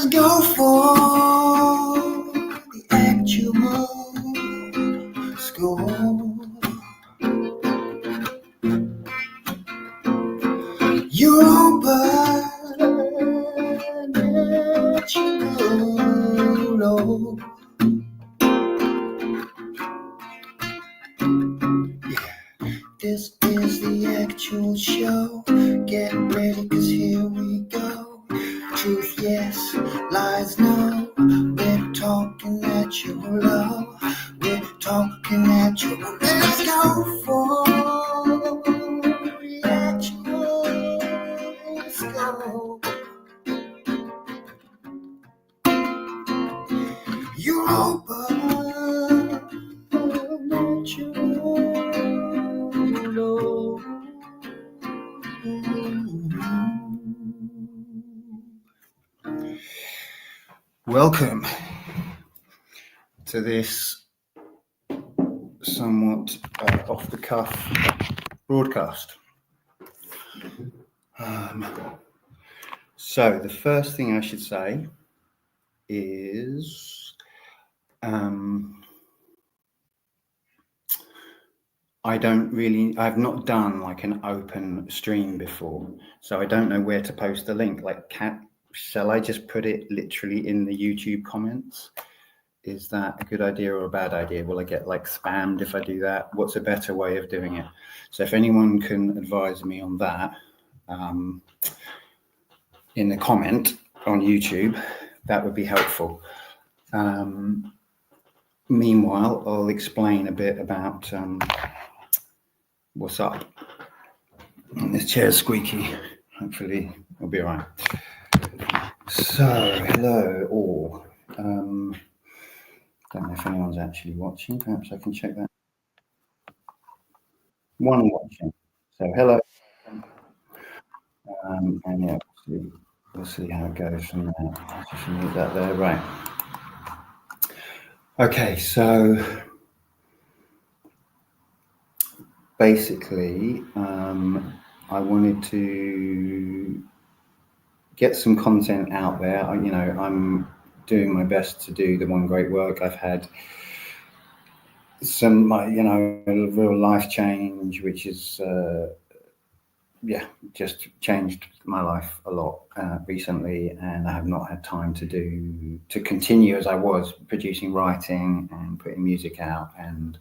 Let's go for the actual score. Europa Natural. This is the actual show. Get ready, cause here we go. Truth, yes, lies, no. We're talking natural love. We're talking natural. Let's go for the actual scope. Europa Natural. Welcome to this somewhat off-the-cuff broadcast. So the first thing I should say is I've not done like an open stream before, so I don't know where to post the link. Like, shall I just put it literally in the YouTube comments? Is that a good idea or a bad idea? Will I get like spammed if I do that? What's a better way of doing it? So if anyone can advise me on that in the comment on YouTube, that would be helpful. Meanwhile, I'll explain a bit about what's up. This chair's squeaky. Hopefully it'll be all right. So, hello all. Don't know if anyone's actually watching. Perhaps I can check that. One watching. So, hello. And yeah, we'll see how it goes from there. Just move that there. Right. Okay, so basically, I wanted to get some content out there. I'm doing my best to do the one great work. I've had some, real life change, which is, just changed my life a lot recently, and I have not had time to continue as I was producing, writing, and putting music out, and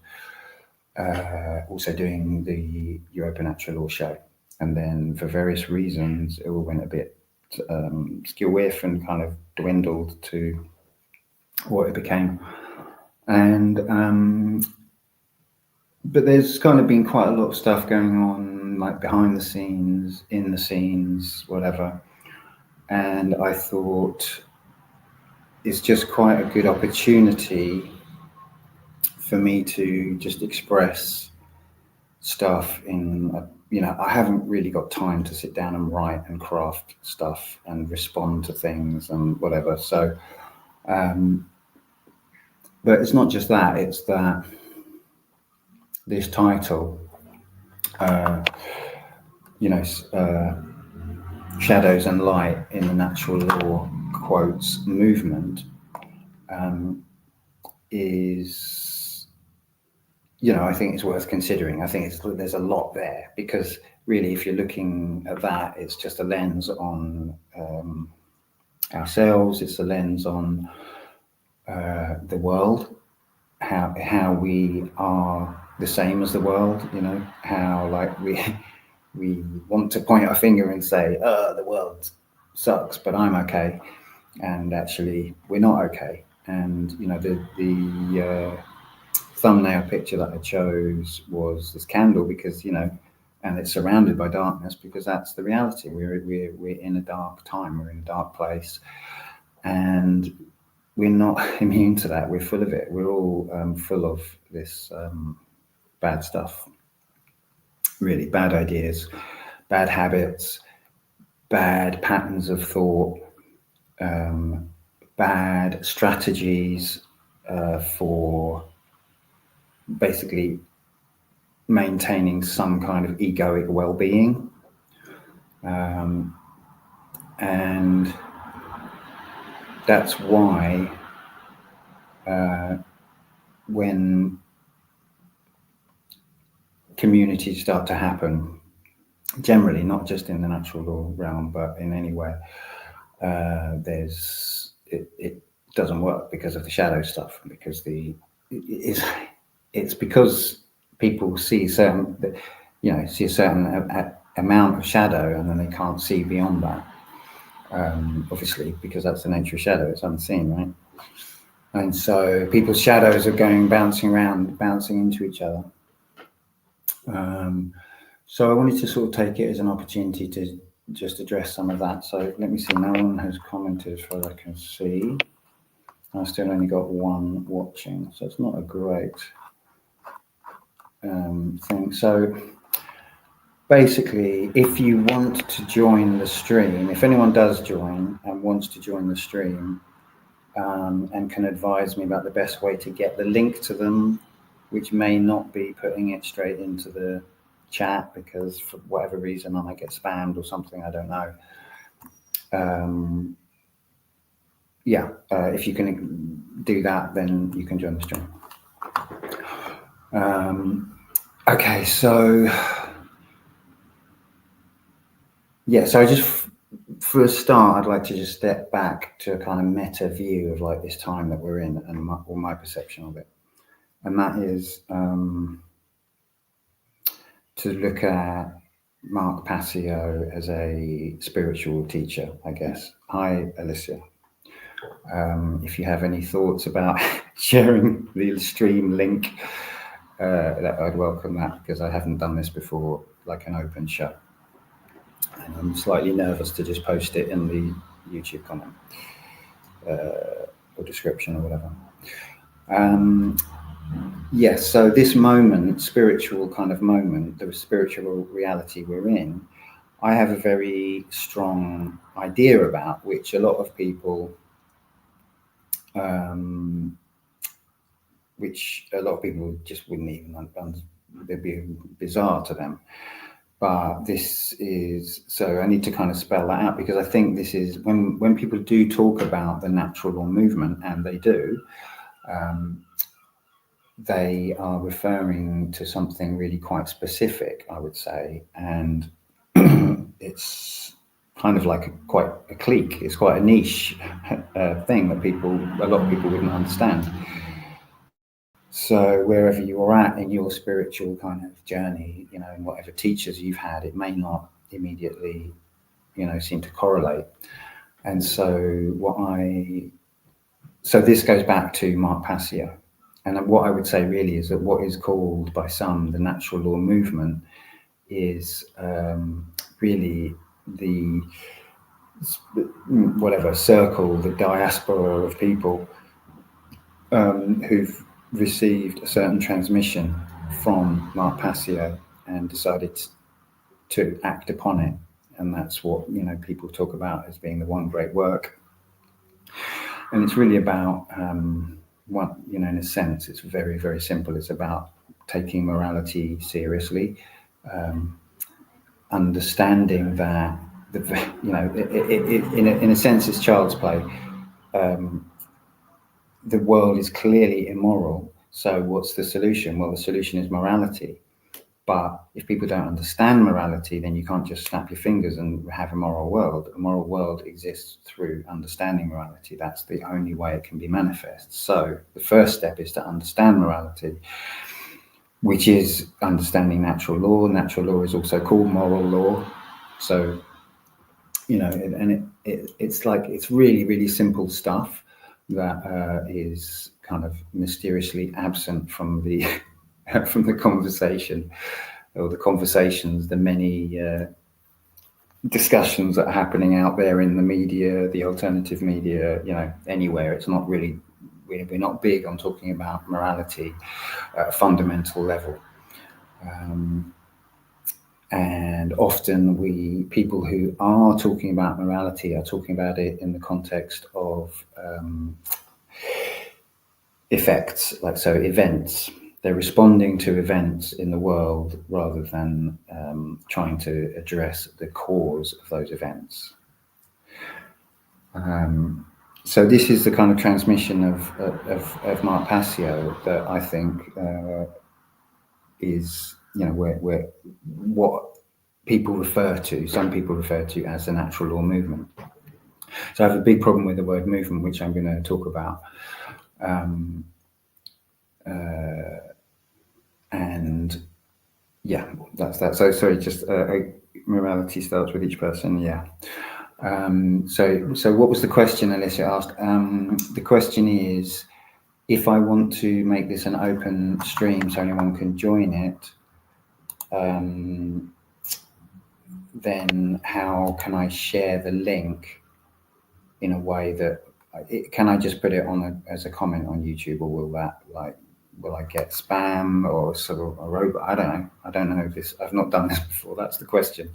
also doing the Europa Natural Law show. And then for various reasons, it all went a bit skew whiff and kind of dwindled to what it became. And but there's kind of been quite a lot of stuff going on, like behind the scenes, in the scenes, whatever. And I thought it's just quite a good opportunity for me to just express stuff in I haven't really got time to sit down and write and craft stuff and respond to things and whatever. So but it's not just that, it's that this title, Shadows and Light in the Natural Law quotes movement, is, I think it's worth considering. I think there's a lot there, because really, if you're looking at that, it's just a lens on ourselves. It's a lens on the world, how we are the same as the world. How like we want to point our finger and say, the world sucks, but I'm okay, and actually we're not okay. And the thumbnail picture that I chose was this candle, because and it's surrounded by darkness, because that's the reality. We're in a dark time, we're in a dark place, and we're not immune to that. We're full of it. We're all full of this bad stuff, really bad ideas, bad habits, bad patterns of thought, bad strategies for basically maintaining some kind of egoic well-being, and that's why when communities start to happen, generally, not just in the natural law realm, but in anywhere, it doesn't work because of the shadow stuff, because it's because people see a certain amount of shadow, and then they can't see beyond that. Obviously, because that's the nature of shadow, it's unseen, right? And so people's shadows are bouncing around, bouncing into each other. So I wanted to sort of take it as an opportunity to just address some of that. So let me see, no one has commented as far as I can see. I've still only got one watching, so it's not a great thing. So basically, if you want to join the stream, if anyone does join and wants to join the stream, and can advise me about the best way to get the link to them, which may not be putting it straight into the chat, because for whatever reason I might get spammed or something, I don't know. If you can do that, then you can join the stream. Okay, so so I just, for a start, I'd like to just step back to a kind of meta view of like this time that we're in, and my perception of it. And that is to look at Mark Passio as a spiritual teacher, I guess. Hi, Alicia. If you have any thoughts about sharing the stream link, I'd welcome that, because I haven't done this before, like an open shut. And I'm slightly nervous to just post it in the YouTube comment or description or whatever. Yes, so this moment, spiritual kind of moment, the spiritual reality we're in, I have a very strong idea about, which a lot of people, just wouldn't even understand. It'd be bizarre to them. But this is, so I need to kind of spell that out, because I think this is, when people do talk about the natural law movement, and they do, they are referring to something really quite specific, I would say, and it's kind of like quite a clique. It's quite a niche thing that a lot of people wouldn't understand. So wherever you're at in your spiritual kind of journey, and whatever teachers you've had, it may not immediately, seem to correlate. And so this goes back to Mark Passio. And what I would say really is that what is called by some the natural law movement is really the circle, the diaspora of people who've received a certain transmission from Mark Passio and decided to act upon it. And that's what, people talk about as being the one great work. And it's really about in a sense, it's very, very simple. It's about taking morality seriously, understanding that in a sense, it's child's play. The world is clearly immoral. So what's the solution? Well, the solution is morality. But if people don't understand morality, then you can't just snap your fingers and have a moral world. A moral world exists through understanding morality. That's the only way it can be manifest. So the first step is to understand morality, which is understanding natural law. Natural law is also called moral law. So, it's really, really simple stuff that is kind of mysteriously absent from the from the conversation, or the conversations, the many discussions that are happening out there in the media, the alternative media, anywhere. It's not really, we're not big on talking about morality at a fundamental level. And often people who are talking about morality are talking about it in the context of effects, events. They're responding to events in the world rather than trying to address the cause of those events. So this is the kind of transmission of Mark Passio that I think is, where what some people refer to as the natural law movement. So I have a big problem with the word movement, which I'm going to talk about. And yeah, that's that. So sorry, just morality starts with each person. Yeah. So what was the question Alicia asked? The question is, if I want to make this an open stream so anyone can join it, then how can I share the link in a way that can I just put it on as a comment on YouTube, or will I get spam or sort of a robot? I don't know this. I've not done this before. That's the question.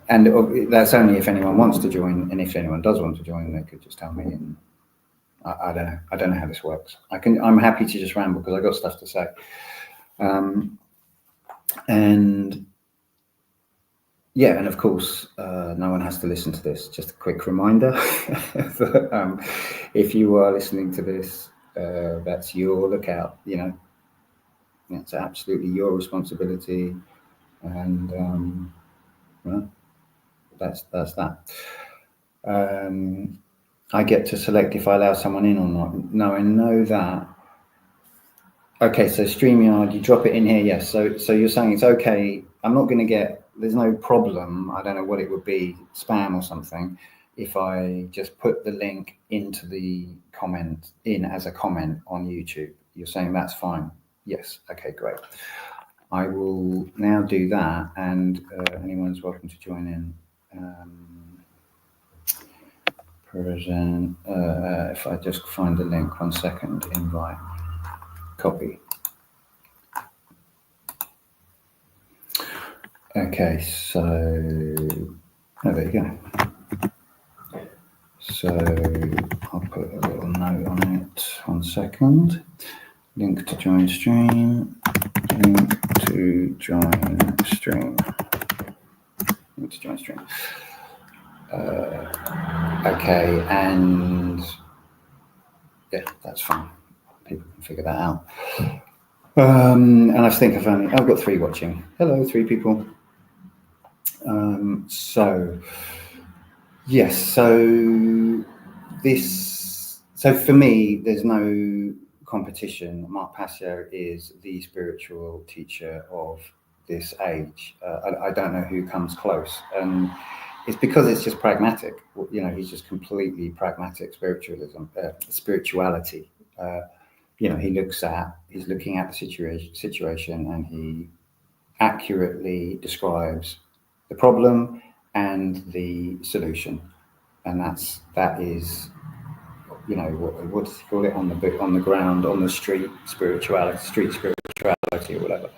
And that's only if anyone wants to join, and if anyone does want to join, they could just tell me. And I don't know. I don't know how this works. I'm happy to just ramble because I got stuff to say. And yeah, and of course, no one has to listen to this. Just a quick reminder that, if you are listening to this, that's your lookout. It's absolutely your responsibility, and well, that's that. I get to select if I allow someone in or not. No, I know that. Okay, so StreamYard, you drop it in here, yes. So you're saying it's okay. I'm not going to get. There's no problem. I don't know what it would be, spam or something, if I just put the link into the comment as a comment on YouTube. You're saying that's fine. Yes. Okay, great. I will now do that, and anyone's welcome to join in. Present. If I just find the link, 1 second. Invite. Copy. Okay, so there you go. So I'll put a little note on it. 1 second. Link to join stream. Link to join stream. Link to join stream. Okay, and yeah, that's fine. People can figure that out. And I think I've got 3 watching. Hello, 3 people. So yes, so for me, there's no competition. Mark Passio is the spiritual teacher of this age. I don't know who comes close, and it's because it's just pragmatic. He's just completely pragmatic spirituality. He's looking at the situation, and he accurately describes the problem and the solution, and that is, what does he call it, on the ground, on the street spirituality, or whatever.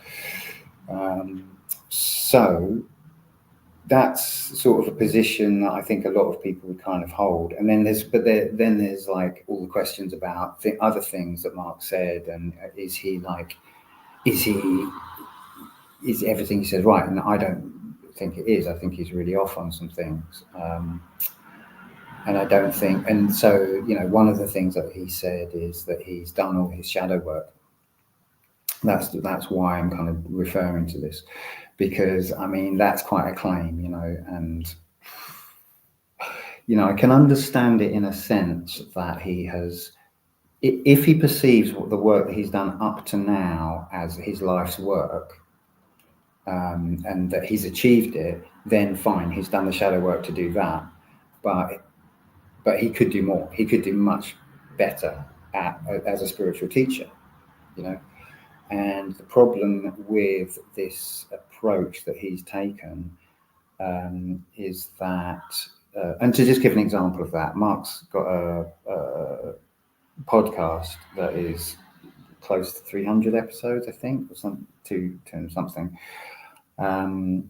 So that's sort of a position that I think a lot of people would kind of hold. And then there's like all the questions about other things that Mark said, and is everything he says right? And I don't think it is. I think he's really off on some things. And I don't think, and so, one of the things that he said is that he's done all his shadow work. That's why I'm kind of referring to this, because I mean, that's quite a claim, and I can understand it in a sense that he has, if he perceives the work that he's done up to now as his life's work, and that he's achieved it, then fine, he's done the shadow work to do that. But he could do more. He could do much better as a spiritual teacher, And the problem with this approach that he's taken is that, and to just give an example of that, Mark's got a podcast that is close to 300 episodes, I think, or something, to something. And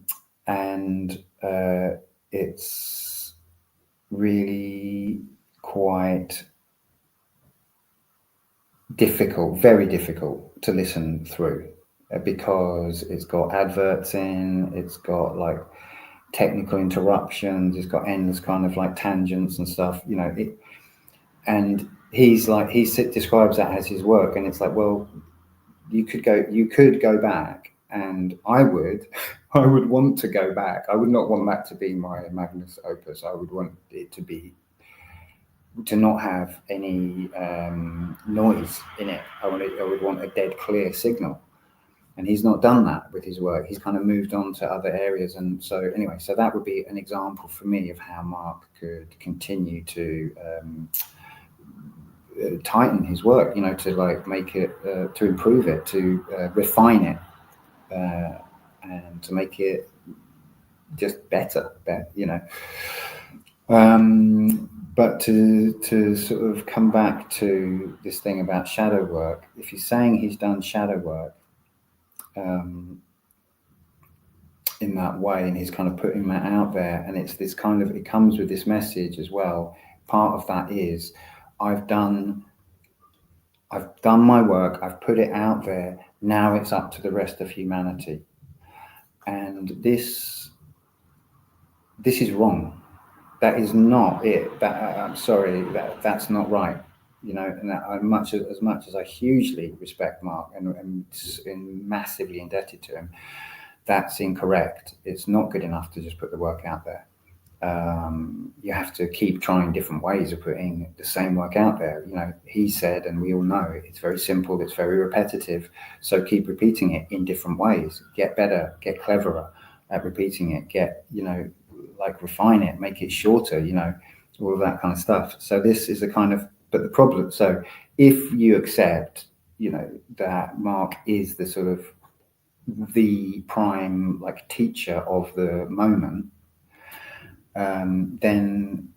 it's really quite difficult, very difficult to listen through, because it's got adverts in, it's got technical interruptions. It's got endless kind of like tangents and stuff, you know. And he's like, describes that as his work, and it's like, well, you could go back, and I would want to go back. I would not want that to be my magnus opus. I would want it to not have any noise in it. I would want a dead clear signal, and he's not done that with his work. He's kind of moved on to other areas, and so anyway, so that would be an example for me of how Mark could continue to tighten his work, you know, to like make it, to improve it, to refine it, and to make it just better, you know. But to sort of come back to this thing about shadow work, if he's saying he's done shadow work in that way, and he's kind of putting that out there, and it's this kind of, it comes with this message as well. Part of that is, I've done my work, I've put it out there, now it's up to the rest of humanity. And this is wrong. That is not it. I'm sorry, that's not right. You know, and that, as much as I hugely respect Mark and massively indebted to him, that's incorrect. It's not good enough to just put the work out there. You have to keep trying different ways of putting the same work out there. You know, he said, and we all know, it's very simple, it's very repetitive. So keep repeating it in different ways. Get better, get cleverer at repeating it. Get, you know, like refine it, make it shorter, you know, all of that kind of stuff. So this is a kind of, but the problem, so if you accept, you know, that Mark is the sort of the prime like teacher of the moment, then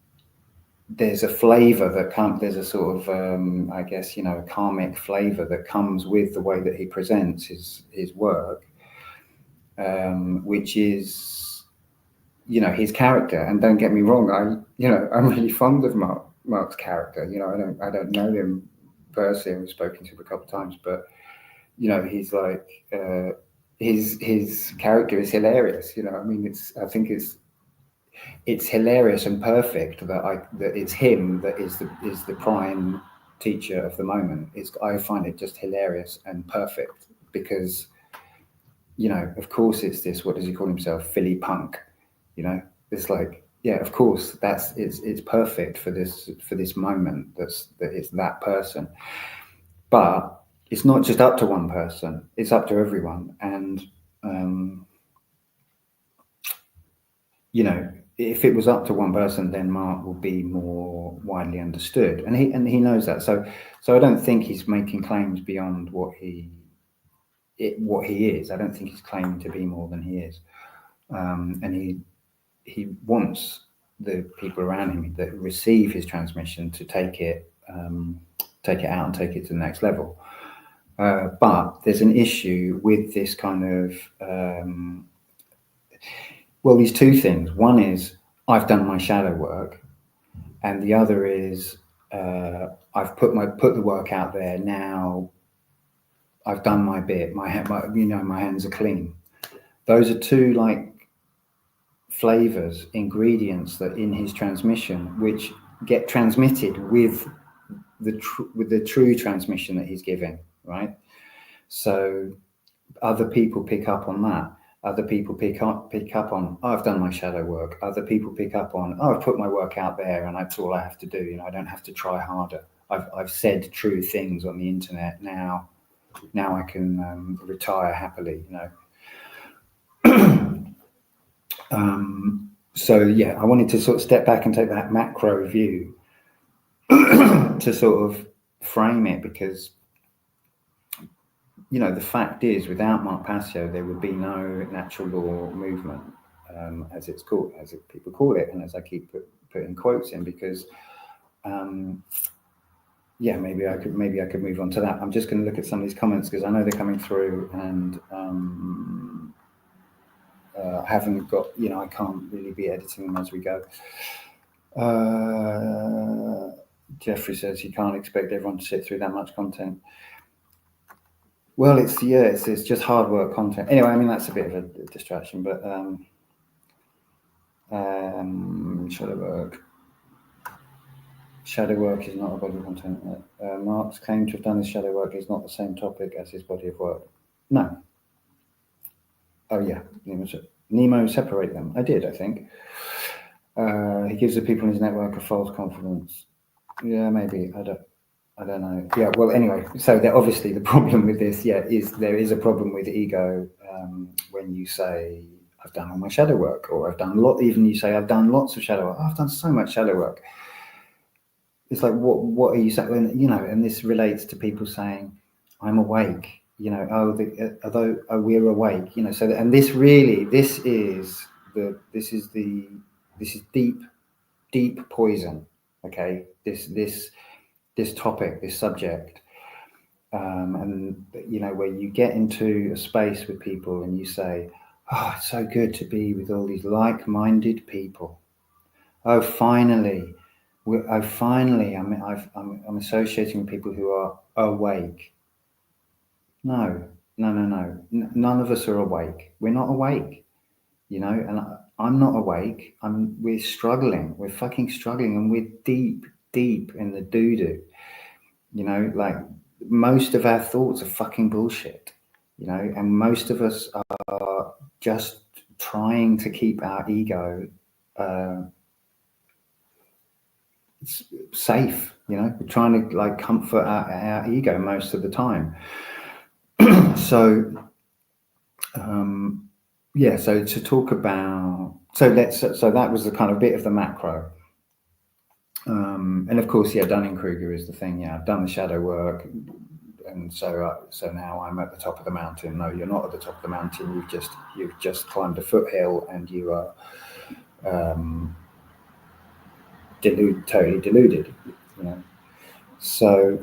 there's a flavor that comes, there's a sort of, I guess, you know, a karmic flavor that comes with the way that he presents his work, which is, you know, his character. And don't get me wrong, I'm really fond of Mark's character. You know, I don't know him personally. I've spoken to him a couple of times, but you know, he's like, his character is hilarious. You know, I mean, I think it's hilarious and perfect that it's him that is the prime teacher of the moment. I find it just hilarious and perfect because, you know, of course it's this, what does he call himself, Philly punk, you know. It's like, yeah, of course it's perfect for this moment, that it's that person. But it's not just up to one person, it's up to everyone. And you know, if it was up to one person, then Mark will be more widely understood, and he knows that. So I don't think he's making claims beyond what he is. I don't think he's claiming to be more than he is, and he wants the people around him that receive his transmission to take it out and take it to the next level. But there's an issue with this kind of well, these two things. One is I've done my shadow work, and the other is I've put the work out there. Now I've done my bit. My hands are clean. Those are two like flavors, ingredients that in his transmission, which get transmitted with the true transmission that he's giving, right? So other people pick up on that. Other people pick up on, oh, I've done my shadow work. Other people pick up on, oh, I've put my work out there, and that's all I have to do. You know, I don't have to try harder. I've said true things on the internet. Now I can retire happily. You know. So yeah, I wanted to sort of step back and take that macro view to sort of frame it, because, you know, the fact is, without Mark Passio, there would be no natural law movement, as it's called, as people call it, and as I keep putting quotes in, because, yeah, maybe I could move on to that. I'm just going to look at some of these comments because I know they're coming through, and I haven't got, you know, I can't really be editing them as we go. Jeffrey says he can't expect everyone to sit through that much content. Well, it's just hard work content. Anyway, I mean, that's a bit of a distraction, but Shadow work. Shadow work is not a body of content. Mark's claim to have done his shadow work is not the same topic as his body of work. No. Oh yeah, Nemo separate them. I did, I think. He gives the people in his network a false confidence. Yeah, maybe. I don't know. Yeah. Well, anyway. So obviously the problem with this, is there is a problem with ego when you say I've done all my shadow work, or I've done a lot. Even you say I've done lots of shadow work. I've done so much shadow work. It's like what are you saying? And this relates to people saying I'm awake. Although we're awake. So and this is deep poison. Okay, this topic, this subject, and where you get into a space with people and you say, "Oh, it's so good to be with all these like-minded people. Oh, finally, I'm associating with people who are awake." No. None of us are awake. We're not awake. And I'm not awake. We're struggling. We're fucking struggling, and we're deep in the doo-doo. Like most of our thoughts are fucking bullshit. And most of us are just trying to keep our ego safe. We're trying to like comfort our ego most of the time. So so to talk about, so that was the kind of bit of the macro. And of course, Dunning-Kruger is the thing. I've done the shadow work, and so now I'm at the top of the mountain. No, you're not at the top of the mountain. You've just climbed a foothill, and you are totally deluded. So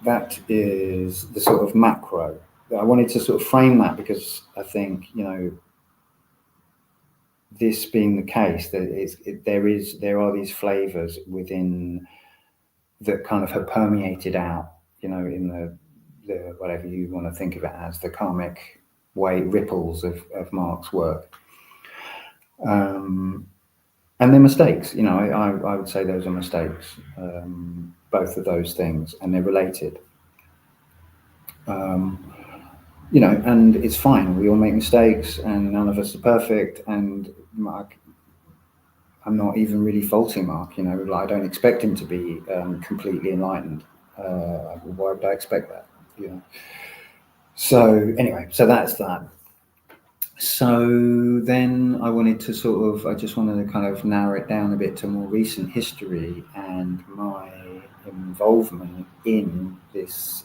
that is the sort of macro. I wanted to sort of frame that because I think this being the case, that there are these flavors within that kind of have permeated out, in the whatever you want to think of it as, the karmic ripples of Mark's work. And they're mistakes, I would say those are mistakes, both of those things, and they're related. And it's fine. We all make mistakes, and none of us are perfect. And Mark, I'm not even really faulting Mark. I don't expect him to be completely enlightened. Why would I expect that? So anyway, so that's that. So then I just wanted to kind of narrow it down a bit to more recent history and my involvement in this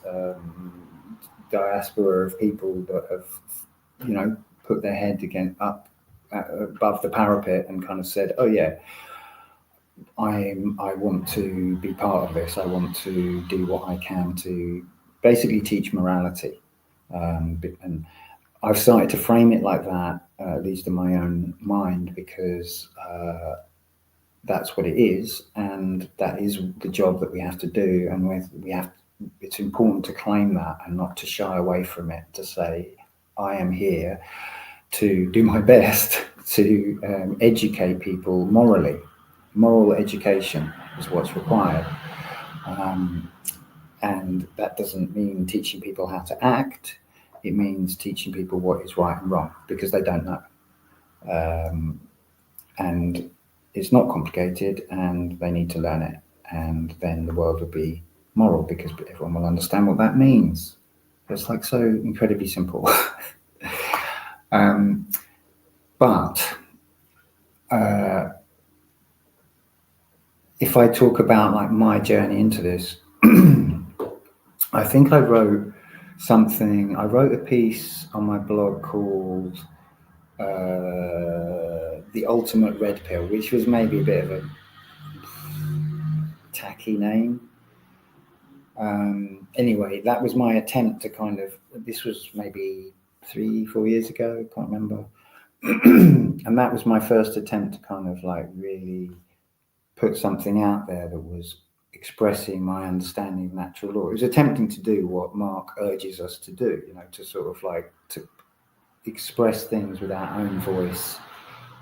diaspora of people that have, put their head up above the parapet and kind of said, "Oh yeah, I want to be part of this. I want to do what I can to basically teach morality." And I've started to frame it like that, at least in my own mind, because that's what it is, and that is the job that we have to do, and it's important to claim that and not to shy away from it, to say, I am here to do my best to educate people morally. Moral education is what's required. And that doesn't mean teaching people how to act. It means teaching people what is right and wrong, because they don't know. And it's not complicated, and they need to learn it. And then the world will be moral, because everyone will understand what that means. It's like so incredibly simple. But if I talk about like my journey into this, I think I wrote a piece on my blog called The Ultimate Red Pill, which was maybe a bit of a tacky name. Anyway, that was my attempt to this was maybe 3-4 years ago, I can't remember. And that was my first attempt to kind of like really put something out there that was expressing my understanding of natural law. It was attempting to do what Mark urges us to do, to sort of like to express things with our own voice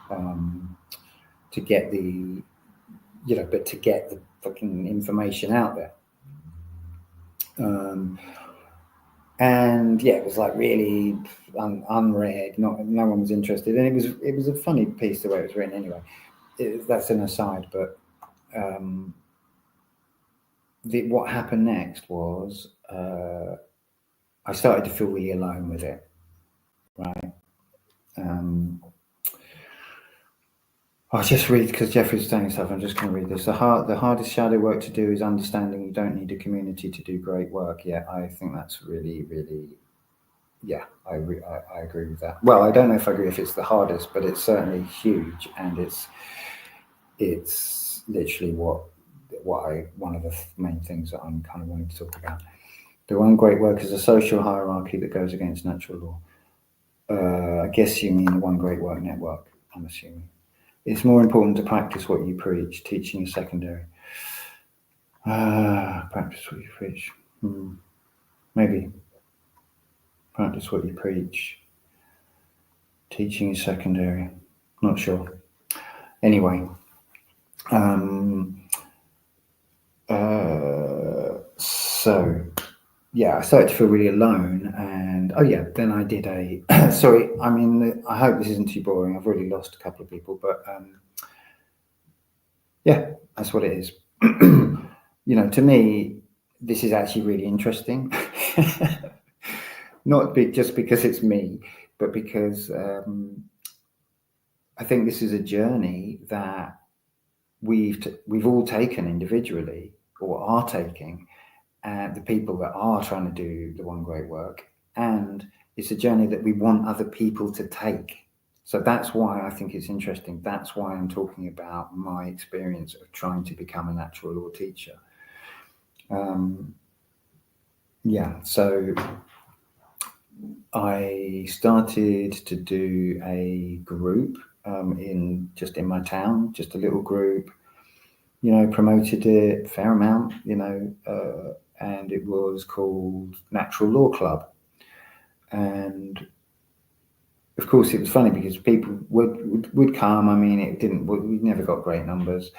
to get the, but to get the fucking information out there. And yeah, it was like really unread. No one was interested, and it was a funny piece the way it was written. Anyway, that's an aside. But what happened next was I started to feel really alone with it. Right. I'll just read, because Jeffrey's saying stuff. I'm just going to read this. The hardest shadow work to do is understanding you don't need a community to do great work. Yeah, I think that's really, really. Yeah, I agree with that. Well, I don't know if I agree if it's the hardest, but it's certainly huge, and it's literally one of the main things that I'm kind of wanting to talk about. The one great work is a social hierarchy that goes against natural law. I guess you mean the one great work network, I'm assuming. It's more important to practice what you preach. Teaching is secondary. Practice what you preach. Maybe. Practice what you preach. Teaching is secondary. Not sure. Anyway. So, yeah, I started to feel really alone, and then I did a. Sorry, I mean, I hope this isn't too boring. I've already lost a couple of people, but yeah, that's what it is. To me, this is actually really interesting. Not just because it's me, but because I think this is a journey that we've all taken individually, or are taking, the people that are trying to do the one great work, and it's a journey that we want other people to take. So that's why I think it's interesting. That's why I'm talking about my experience of trying to become a natural law teacher. So I started to do a group in my town, just a little group, promoted it a fair amount, and it was called Natural Law Club. And of course it was funny because people would come. I mean, we never got great numbers,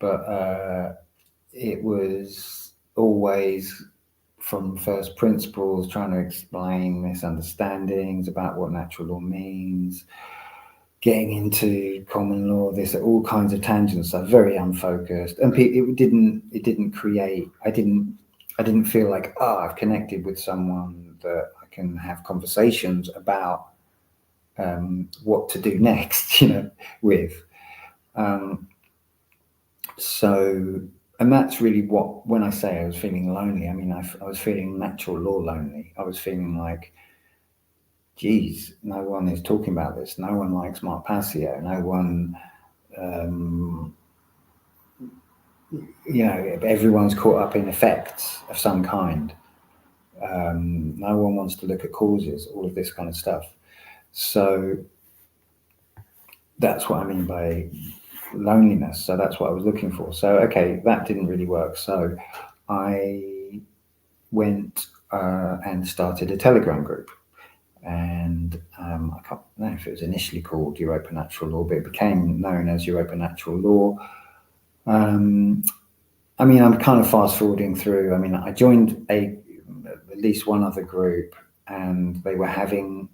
but it was always from first principles, trying to explain misunderstandings about what natural law means, getting into common law, this all kinds of tangents, are very unfocused, and it didn't create. I didn't feel like I've connected with someone that I can have conversations about what to do next, with. And that's really when I say I was feeling lonely, I mean, I was feeling natural law lonely. I was feeling like, geez, no one is talking about this. No one likes Mark Passio. No one, everyone's caught up in effects of some kind. No one wants to look at causes, all of this kind of stuff. So that's what I mean by loneliness. So that's what I was looking for. So, okay, that didn't really work. So I went and started a Telegram group. And I can't know if it was initially called Europa Natural Law, but it became known as Europa Natural Law. I mean, I'm kind of fast forwarding through. I mean, I joined at least one other group, and they were having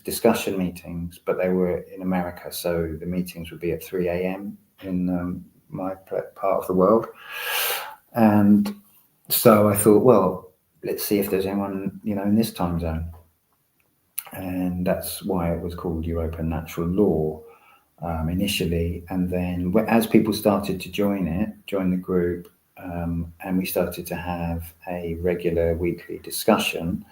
discussion meetings, but they were in America. So the meetings would be at 3 a.m. in my part of the world. And so I thought, well, let's see if there's anyone, in this time zone. And that's why it was called Europa Natural Law initially. And then as people started to join the group, and we started to have a regular weekly discussion,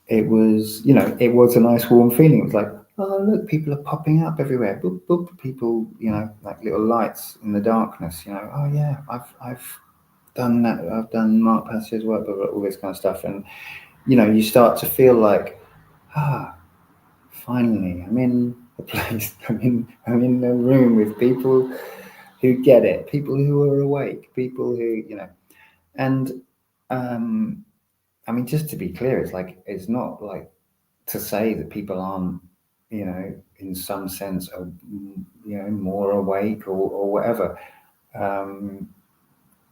it was a nice warm feeling. It was like, oh, look, people are popping up everywhere. Boop, boop, people, like little lights in the darkness, oh yeah, I've done that. I've done Mark Passio's work, all this kind of stuff. And, you start to feel like, finally, I'm in a place, I'm in a room with people who get it, people who are awake, people who, and, I mean, just to be clear, it's not like to say that people aren't you know, in some sense, you know, more awake or whatever.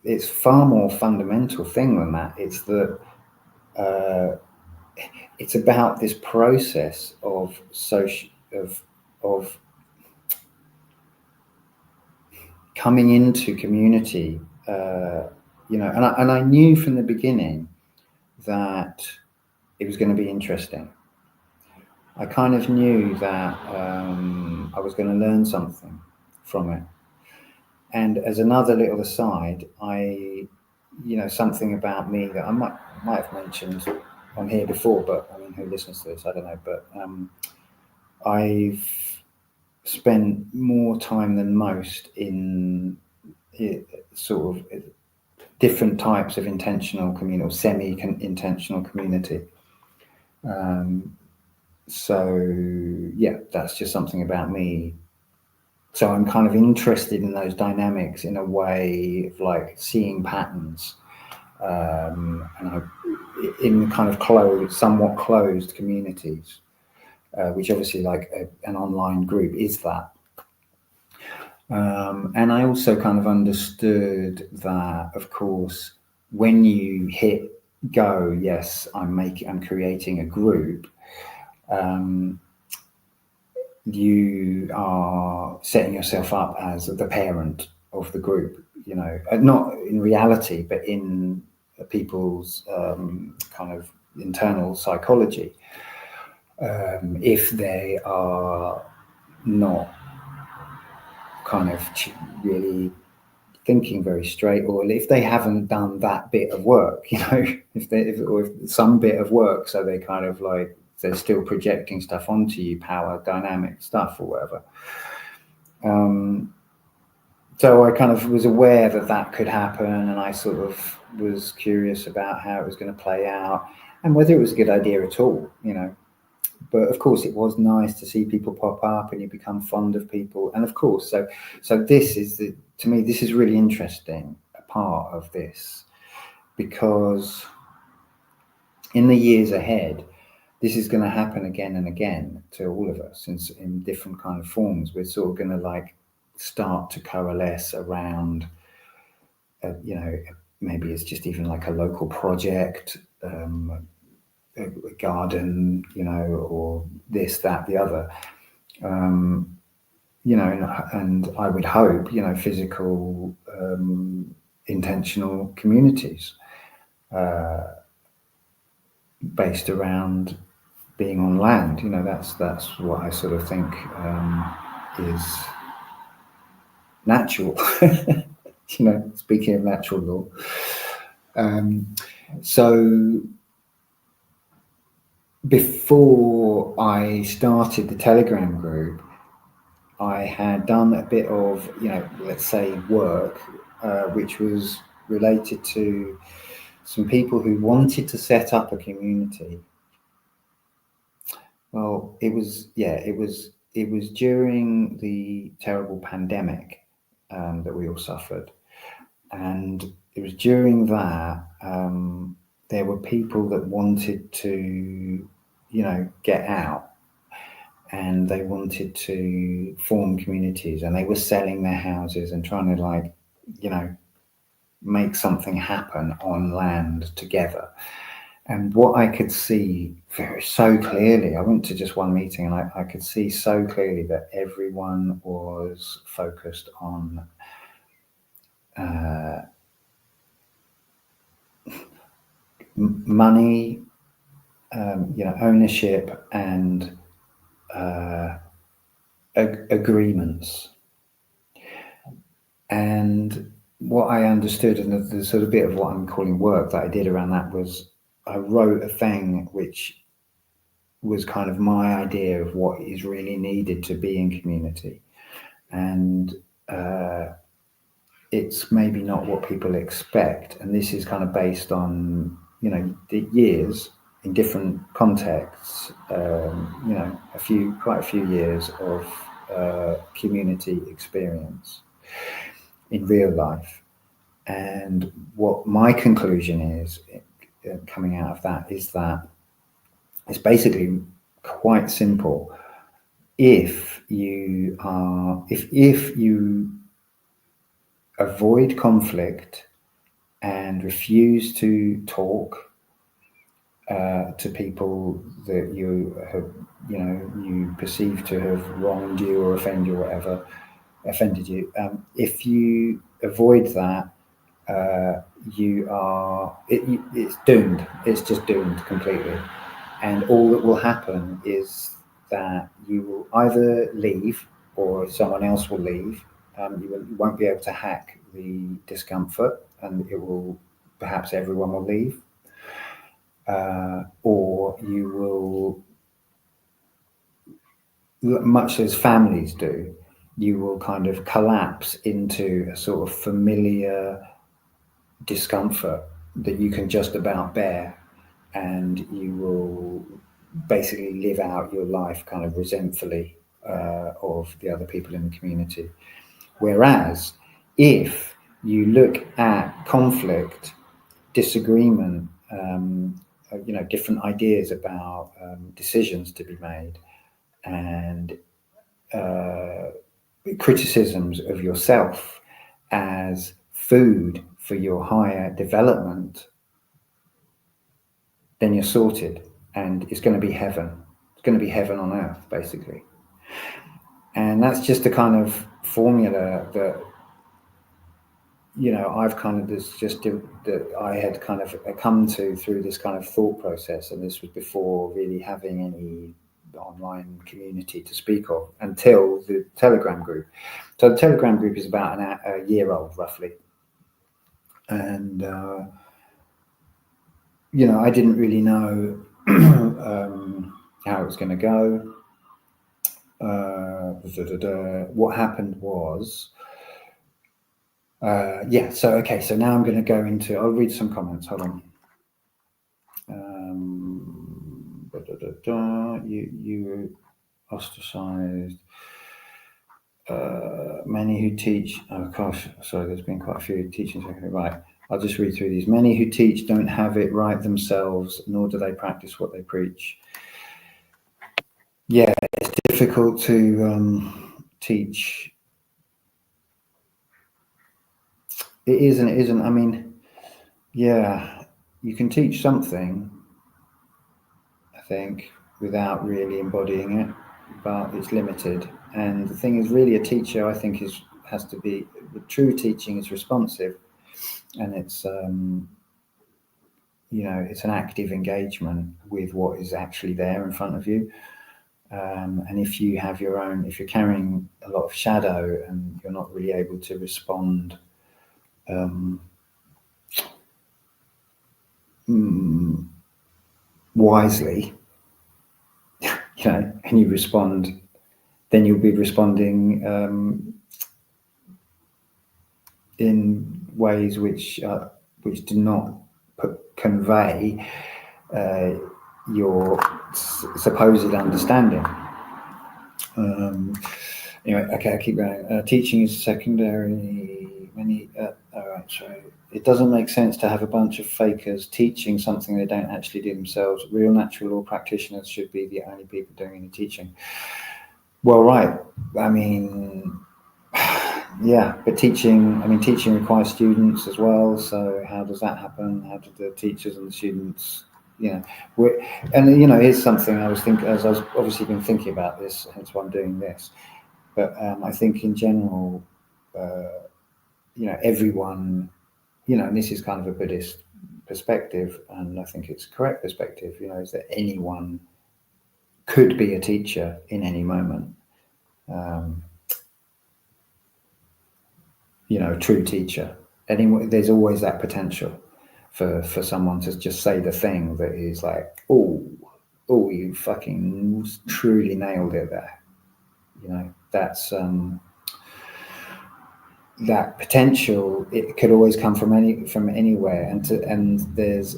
It's far more fundamental thing than that. It's that it's about this process of of coming into community. You know, and I knew from the beginning that it was going to be interesting. I kind of knew that I was going to learn something from it. And as another little aside, you know, something about me that I might have mentioned on here before, but I mean, who listens to this? I don't know. But I've spent more time than most in sort of different types of intentional community or semi-intentional community. So yeah, that's just something about me. So I'm kind of interested in those dynamics in a way of like seeing patterns, and in kind of somewhat closed communities, which obviously like an online group is that. And I also kind of understood that, of course, when you hit go, yes, I'm creating a group. You are setting yourself up as the parent of the group, you know, not in reality, but in people's kind of internal psychology. If they are not kind of really thinking very straight, or if they haven't done that bit of work, you know, if some bit of work, so they kind of like, they're still projecting stuff onto you, power dynamic stuff or whatever. So I kind of was aware that could happen, and I sort of was curious about how it was going to play out and whether it was a good idea at all, you know. But of course, it was nice to see people pop up, and you become fond of people. And of course, so this is to me, this is really interesting, a part of this, because in the years ahead, this is going to happen again and again to all of us in different kind of forms. We're sort of going to like start to coalesce around, you know, maybe it's just even like a local project, a garden, you know, or this, that, the other, you know, and I would hope, you know, physical, intentional communities, based around being on land. You know, that's what I sort of think is natural. You know, speaking of natural law. So before I started the Telegram group, I had done a bit of, you know, let's say work, which was related to some people who wanted to set up a community. Well, it was during the terrible pandemic that we all suffered, and it was during that there were people that wanted to, you know, get out, and they wanted to form communities, and they were selling their houses and trying to, like, you know, make something happen on land together. And what I could see so clearly, I went to just one meeting, and I could see so clearly that everyone was focused on money, you know, ownership, and agreements. And what I understood, and the sort of bit of what I'm calling work that I did around that, was I wrote a thing which was kind of my idea of what is really needed to be in community. And it's maybe not what people expect. And this is kind of based on, you know, the years in different contexts, you know, quite a few years of community experience in real life. And what my conclusion is coming out of that is that it's basically quite simple. if you avoid conflict and refuse to talk to people that you have, you perceive to have wronged you or offended you or whatever, offended you. If you avoid that, it's doomed. It's just doomed completely. And all that will happen is that you will either leave or someone else will leave. You won't be able to hack the discomfort, and perhaps everyone will leave. Or you will, much as families do, you will kind of collapse into a sort of familiar discomfort that you can just about bear, and you will basically live out your life kind of resentfully of the other people in the community. Whereas if you look at conflict, disagreement, different ideas about decisions to be made, and criticisms of yourself as food for your higher development, then you're sorted, and it's going to be heaven. It's going to be heaven on earth, basically. And that's just the kind of formula that, I've kind of that I had kind of come to through this kind of thought process. And this was before really having any online community to speak of, until the Telegram group. So the Telegram group is about a year old, roughly. And, I didn't really know how it was going to go. What happened was, so now I'm going to go into, I'll read some comments, hold on. You were ostracized. Many who teach, there's been quite a few teaching secondary, right. I'll just read through these. Many who teach don't have it right themselves, nor do they practice what they preach. Yeah, it's difficult to teach. It is and it isn't. I mean, yeah, you can teach something, I think, without really embodying it, but it's limited. And the thing is, really, a teacher, I think, has to be, the true teaching is responsive, and it's it's an active engagement with what is actually there in front of you. And if you're carrying a lot of shadow and you're not really able to respond wisely, and you respond, then you'll be responding in ways which do not convey your supposed understanding. Anyway, okay, I keep going. Teaching is secondary. It doesn't make sense to have a bunch of fakers teaching something they don't actually do themselves. Real natural law practitioners should be the only people doing any teaching. Well, right. I mean, yeah, but teaching requires students as well. So how does that happen? How do the teachers and the students, here's something I was thinking, as I was obviously been thinking about this, hence why I'm doing this. But I think in general, everyone, and this is kind of a Buddhist perspective, and I think it's a correct perspective, is that anyone could be a teacher in any moment. True teacher. Anyway, there's always that potential for someone to just say the thing that is like, oh, you fucking truly nailed it there. That's that potential. It could always come from anywhere, and there's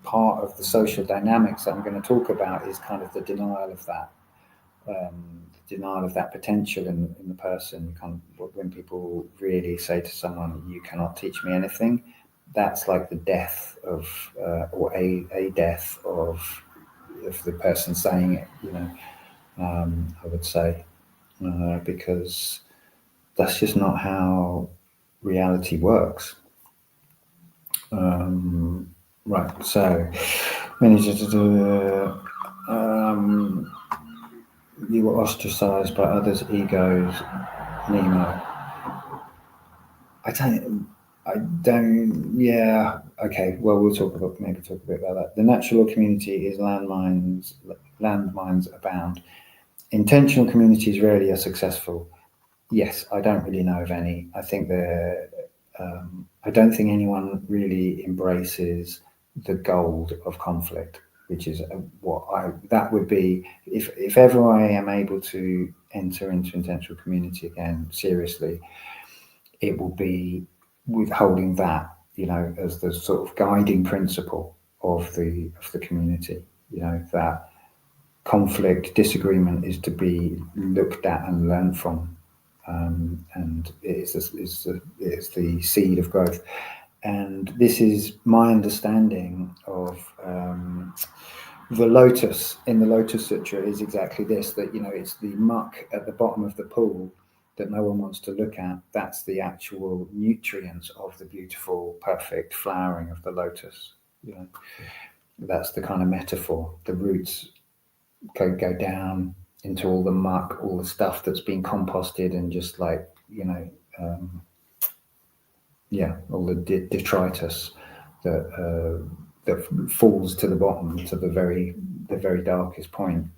part of the social dynamics that I'm going to talk about is kind of the denial of that. Denial of that potential in the person. Kind of when people really say to someone, "You cannot teach me anything," that's like the death of, or a death of the person saying it. I would say, because that's just not how reality works. Right, so you were ostracized by others' egos, Nemo. Yeah, okay, well, we'll maybe talk a bit about that. The natural community is landmines abound. Intentional communities rarely are successful. Yes, I don't really know of any. I think I don't think anyone really embraces the gold of conflict, which is that would be, if ever I am able to enter into intentional community again seriously, it will be withholding that, as the sort of guiding principle of the community. That conflict, disagreement is to be looked at and learned from, and it's the seed of growth. And this is my understanding of the lotus in the Lotus Sutra is exactly this, that it's the muck at the bottom of the pool that no one wants to look at. That's the actual nutrients of the beautiful, perfect flowering of the lotus. That's the kind of metaphor. The roots go down into all the muck, all the stuff that's been composted, and just like all the detritus that falls to the bottom, to the very darkest point,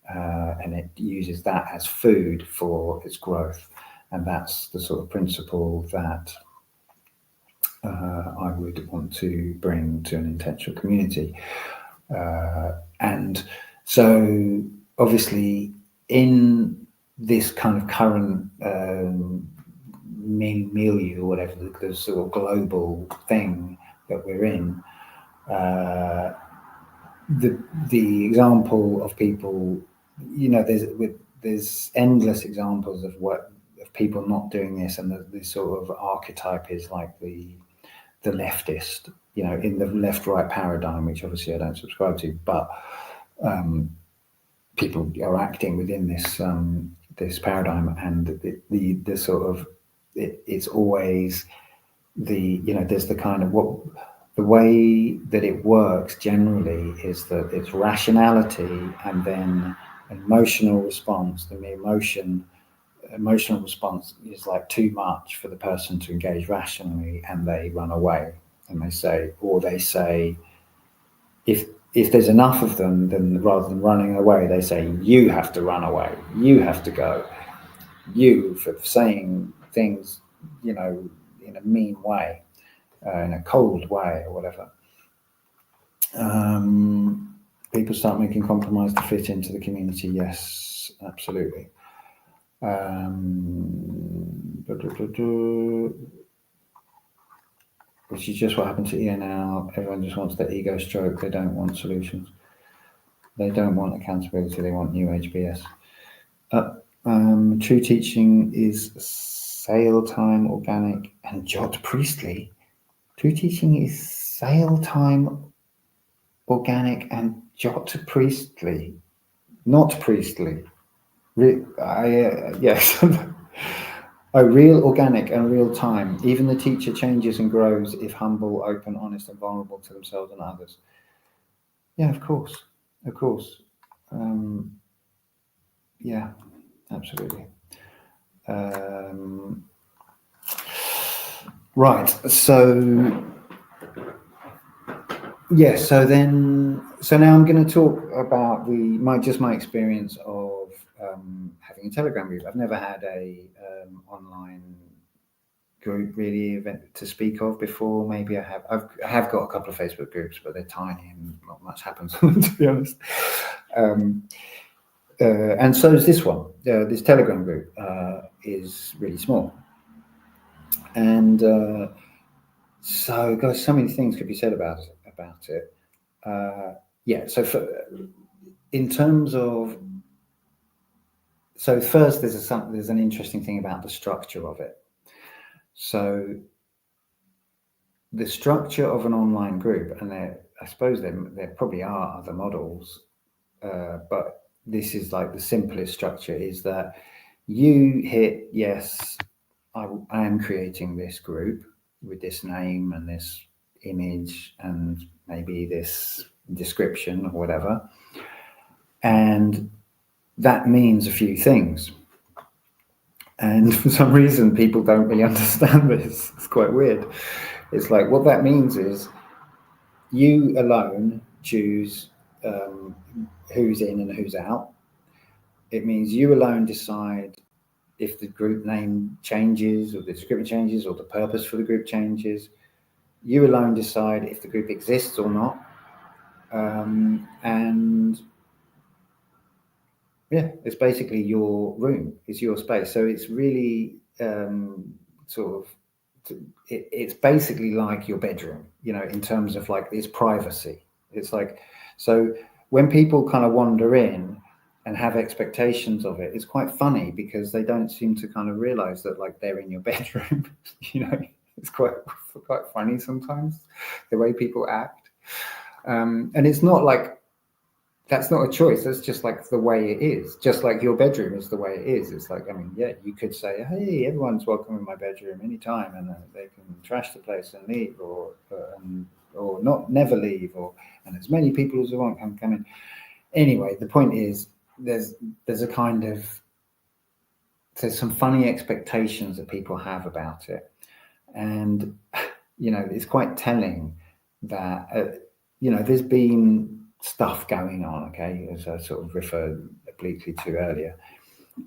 and it uses that as food for its growth. And that's the sort of principle that I would want to bring to an intentional community. And so, obviously, in this kind of current milieu, or whatever, the sort of global thing that we're in, the example of people, there's endless examples of people not doing this, and the sort of archetype is like the leftist, in the left-right paradigm, which obviously I don't subscribe to, but people are acting within this paradigm, and the sort of it's always there's the kind of the way that it works generally is that it's rationality and then emotional response. The emotional response is like too much for the person to engage rationally, and they run away, and they say, if there's enough of them, then rather than running away, they say, you have to run away, you have to go, you for saying things, in a mean way, in a cold way, or whatever. People start making compromise to fit into the community. Yes, absolutely. Which is just what happened to Ian now. Everyone just wants their ego stroke. They don't want solutions. They don't want accountability. They want new age BS. True teaching is sale time, organic, and Jot Priestley. True teaching is sale time, organic, and Jot Priestley, not Priestley. Yes. Oh, real, organic, and real time. Even the teacher changes and grows if humble, open, honest, and vulnerable to themselves and others. Yeah, of course. Yeah, absolutely. Right. So, yeah. So now I'm going to talk about my experience of having a Telegram group. I've never had a online group really event to speak of before. Maybe I have got a couple of Facebook groups, but they're tiny and not much happens to be honest. And so is this one. This Telegram group is really small, and so guys, so many things could be said about it. Yeah. So in terms of, so first there's an interesting thing about the structure of it. So the structure of an online group, and I suppose there probably are other models, but this is like the simplest structure, is that you hit yes, I am creating this group with this name and this image and maybe this description or whatever, and that means a few things. And for some reason, people don't really understand this. It's quite weird. It's like, what that means is you alone choose who's in and who's out. It means you alone decide if the group name changes or the description changes or the purpose for the group changes. You alone decide if the group exists or not. And yeah, it's basically your room, it's your space. So it's really it's basically like your bedroom, you know, in terms of like its privacy. It's like, so when people kind of wander in and have expectations of it, it's quite funny because they don't seem to kind of realize that like they're in your bedroom. You know, it's quite funny sometimes the way people act. And it's not like, that's not a choice. That's just like the way it is. Just like your bedroom is the way it is. It's like, I mean, yeah, you could say, hey, everyone's welcome in my bedroom anytime, and they can trash the place and leave, or not, never leave, and as many people as they want can come in. Anyway, the point is, there's some funny expectations that people have about it, and you know, it's quite telling that you know, there's been stuff going on, okay, as I sort of referred obliquely to earlier,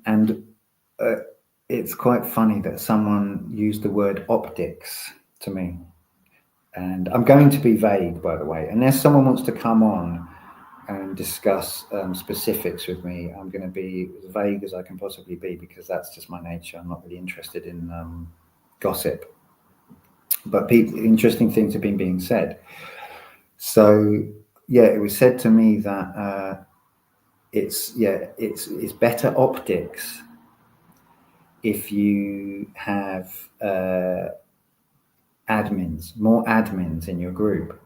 and it's quite funny that someone used the word optics to me, and I'm going to be vague, by the way, unless someone wants to come on and discuss specifics with me. I'm going to be as vague as I can possibly be, because that's just my nature. I'm not really interested in gossip, but interesting things have been being said. So yeah, it was said to me that it's better optics if you have more admins in your group.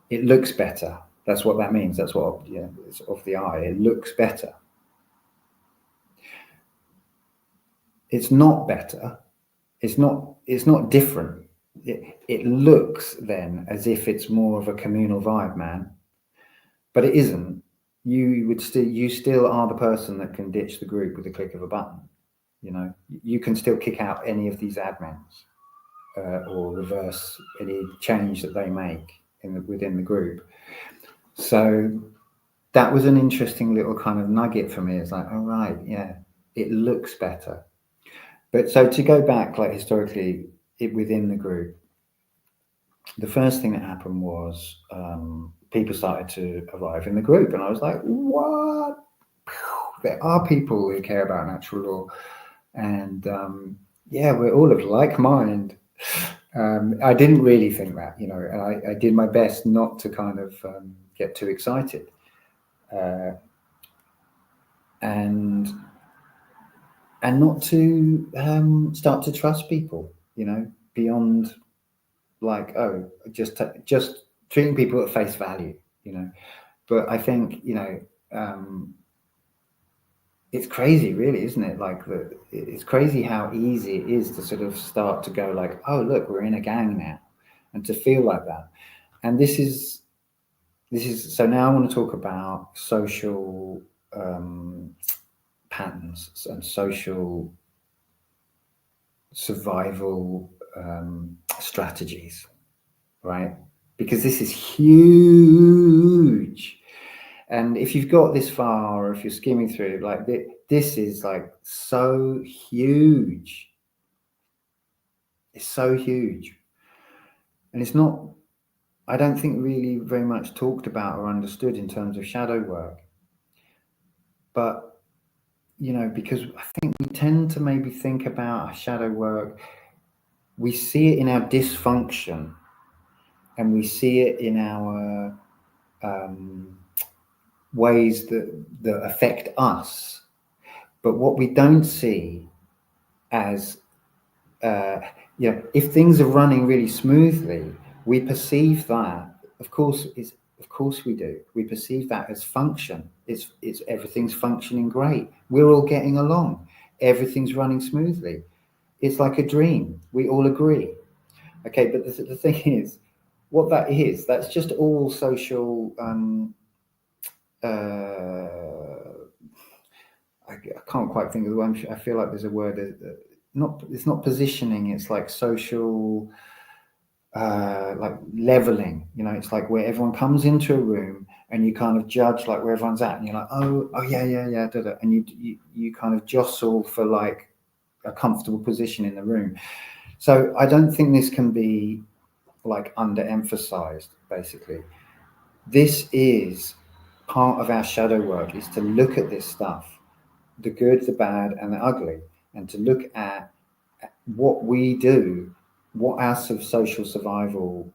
It looks better. That's what that means. That's what, yeah, it's of the eye. It looks better. It's not better. It's not different. It looks then as if it's more of a communal vibe, man, but it isn't. You still are the person that can ditch the group with a click of a button. You know, you can still kick out any of these admins or reverse any change that they make within the group. So that was an interesting little kind of nugget for me. It's like, all right, yeah, it looks better. But so to go back, like historically, within the group, the first thing that happened was people started to arrive in the group, and I was like, what? There are people who care about natural law, and yeah, we're all of like mind. I didn't really think that, you know, and I did my best not to kind of get too excited, and not to start to trust people, you know, beyond like, oh, just treating people at face value, you know. But I think, you know, it's crazy, really, isn't it? Like, it's crazy how easy it is to sort of start to go like, oh, look, we're in a gang now, and to feel like that. And this is so now I want to talk about social patterns and social survival strategies, right? Because this is huge. And if you've got this far, or if you're skimming through, like this is like so huge. It's so huge. And it's not, I don't think, really very much talked about or understood in terms of shadow work. But, you know, because I think we tend to maybe think about shadow work, we see it in our dysfunction, and we see it in our ways that affect us. But what we don't see as, you know, if things are running really smoothly, we perceive that, of course, Of course we do. We perceive that as function. It's everything's functioning great. We're all getting along. Everything's running smoothly. It's like a dream. We all agree. Okay, but the thing is, what that is, that's just all social. I can't quite think of the word. I feel like there's a word. Not. It's not positioning. It's like social. Like leveling. It's like where everyone comes into a room and you kind of judge like where everyone's at, and you're like, oh yeah, and you kind of jostle for like a comfortable position in the room. So I don't think this can be like underemphasized. Basically, this is part of our shadow work, is to look at this stuff, the good, the bad, and the ugly, and to look at what we do, what our social survival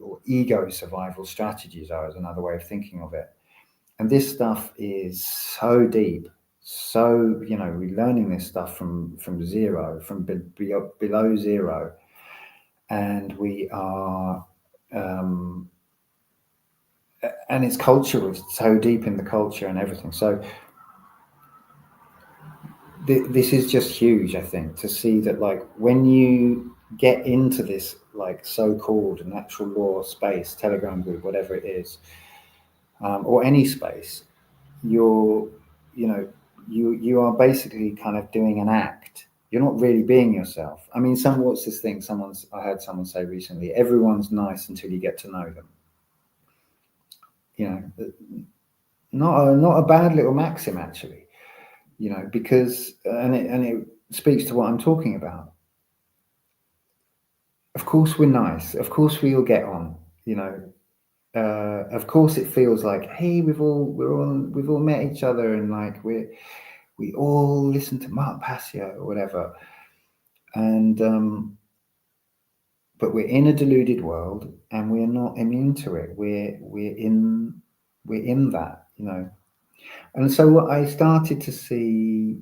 or ego survival strategies are, is another way of thinking of it. And this stuff is so deep. So, we're learning this stuff from zero, from below zero. And we are, and it's culture, it's so deep in the culture and everything. So this is just huge, I think, to see that, like, when you get into this, like, so-called natural law space, Telegram group, whatever it is, or any space, you are basically kind of doing an act. You're not really being yourself. I mean, what's this thing? I heard someone say recently, everyone's nice until you get to know them. Not a bad little maxim, actually. Because it speaks to what I'm talking about. Of course we're nice. Of course we all get on. Of course it feels like, hey, we've all met each other, and like we all listen to Mark Passio or whatever. And but we're in a deluded world, and we're not immune to it. We're in that, And so what I started to see,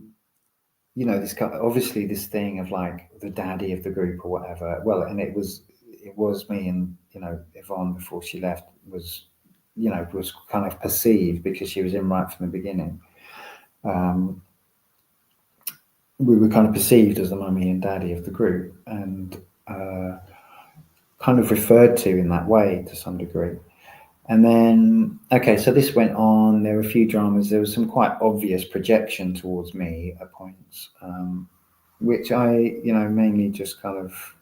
this obviously this thing of like the daddy of the group or whatever. Well, and it was me, and Yvonne, before she left, was kind of perceived, because she was in right from the beginning. We were kind of perceived as the mummy and daddy of the group, and kind of referred to in that way to some degree. And then, okay, so this went on. There were a few dramas. There was some quite obvious projection towards me at points, which I, mainly just kind of,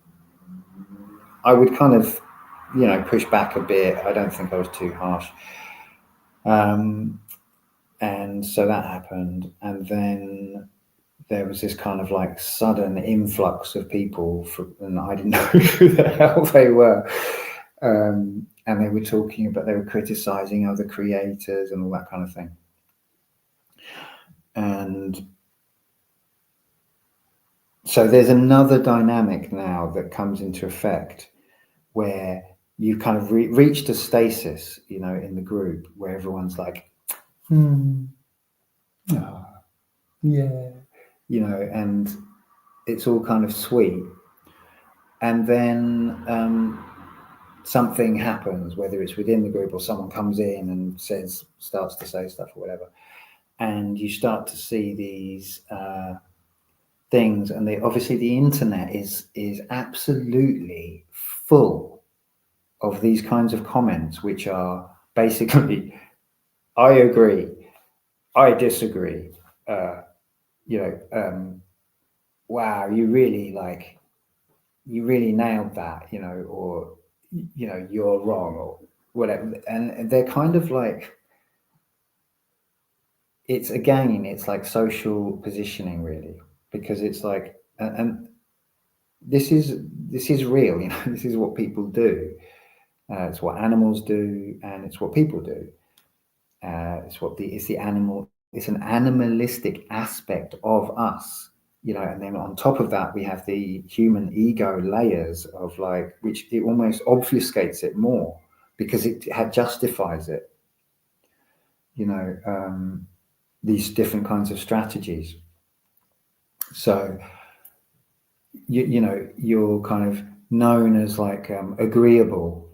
I would kind of, push back a bit. I don't think I was too harsh. And so that happened. And then there was this kind of like sudden influx of people, and I didn't know who the hell they were. And they were talking about, they were criticizing other creators and all that kind of thing. And so there's another dynamic now that comes into effect, where you kind of reached a stasis, in the group, where everyone's like, yeah, and it's all kind of sweet. And then something happens, whether it's within the group or someone comes in and starts to say stuff or whatever, and you start to see these things. And obviously the internet is absolutely full of these kinds of comments, which are basically, I agree, I disagree, wow, you really nailed that, or you're wrong, or whatever. And they're kind of like, it's like social positioning, really, because it's like, and this is real, this is what people do. It's what animals do, and it's what people do. It's an animalistic aspect of us, and then on top of that we have the human ego layers of like, which it almost obfuscates it more, because it justifies it, these different kinds of strategies. So you're kind of known as like agreeable,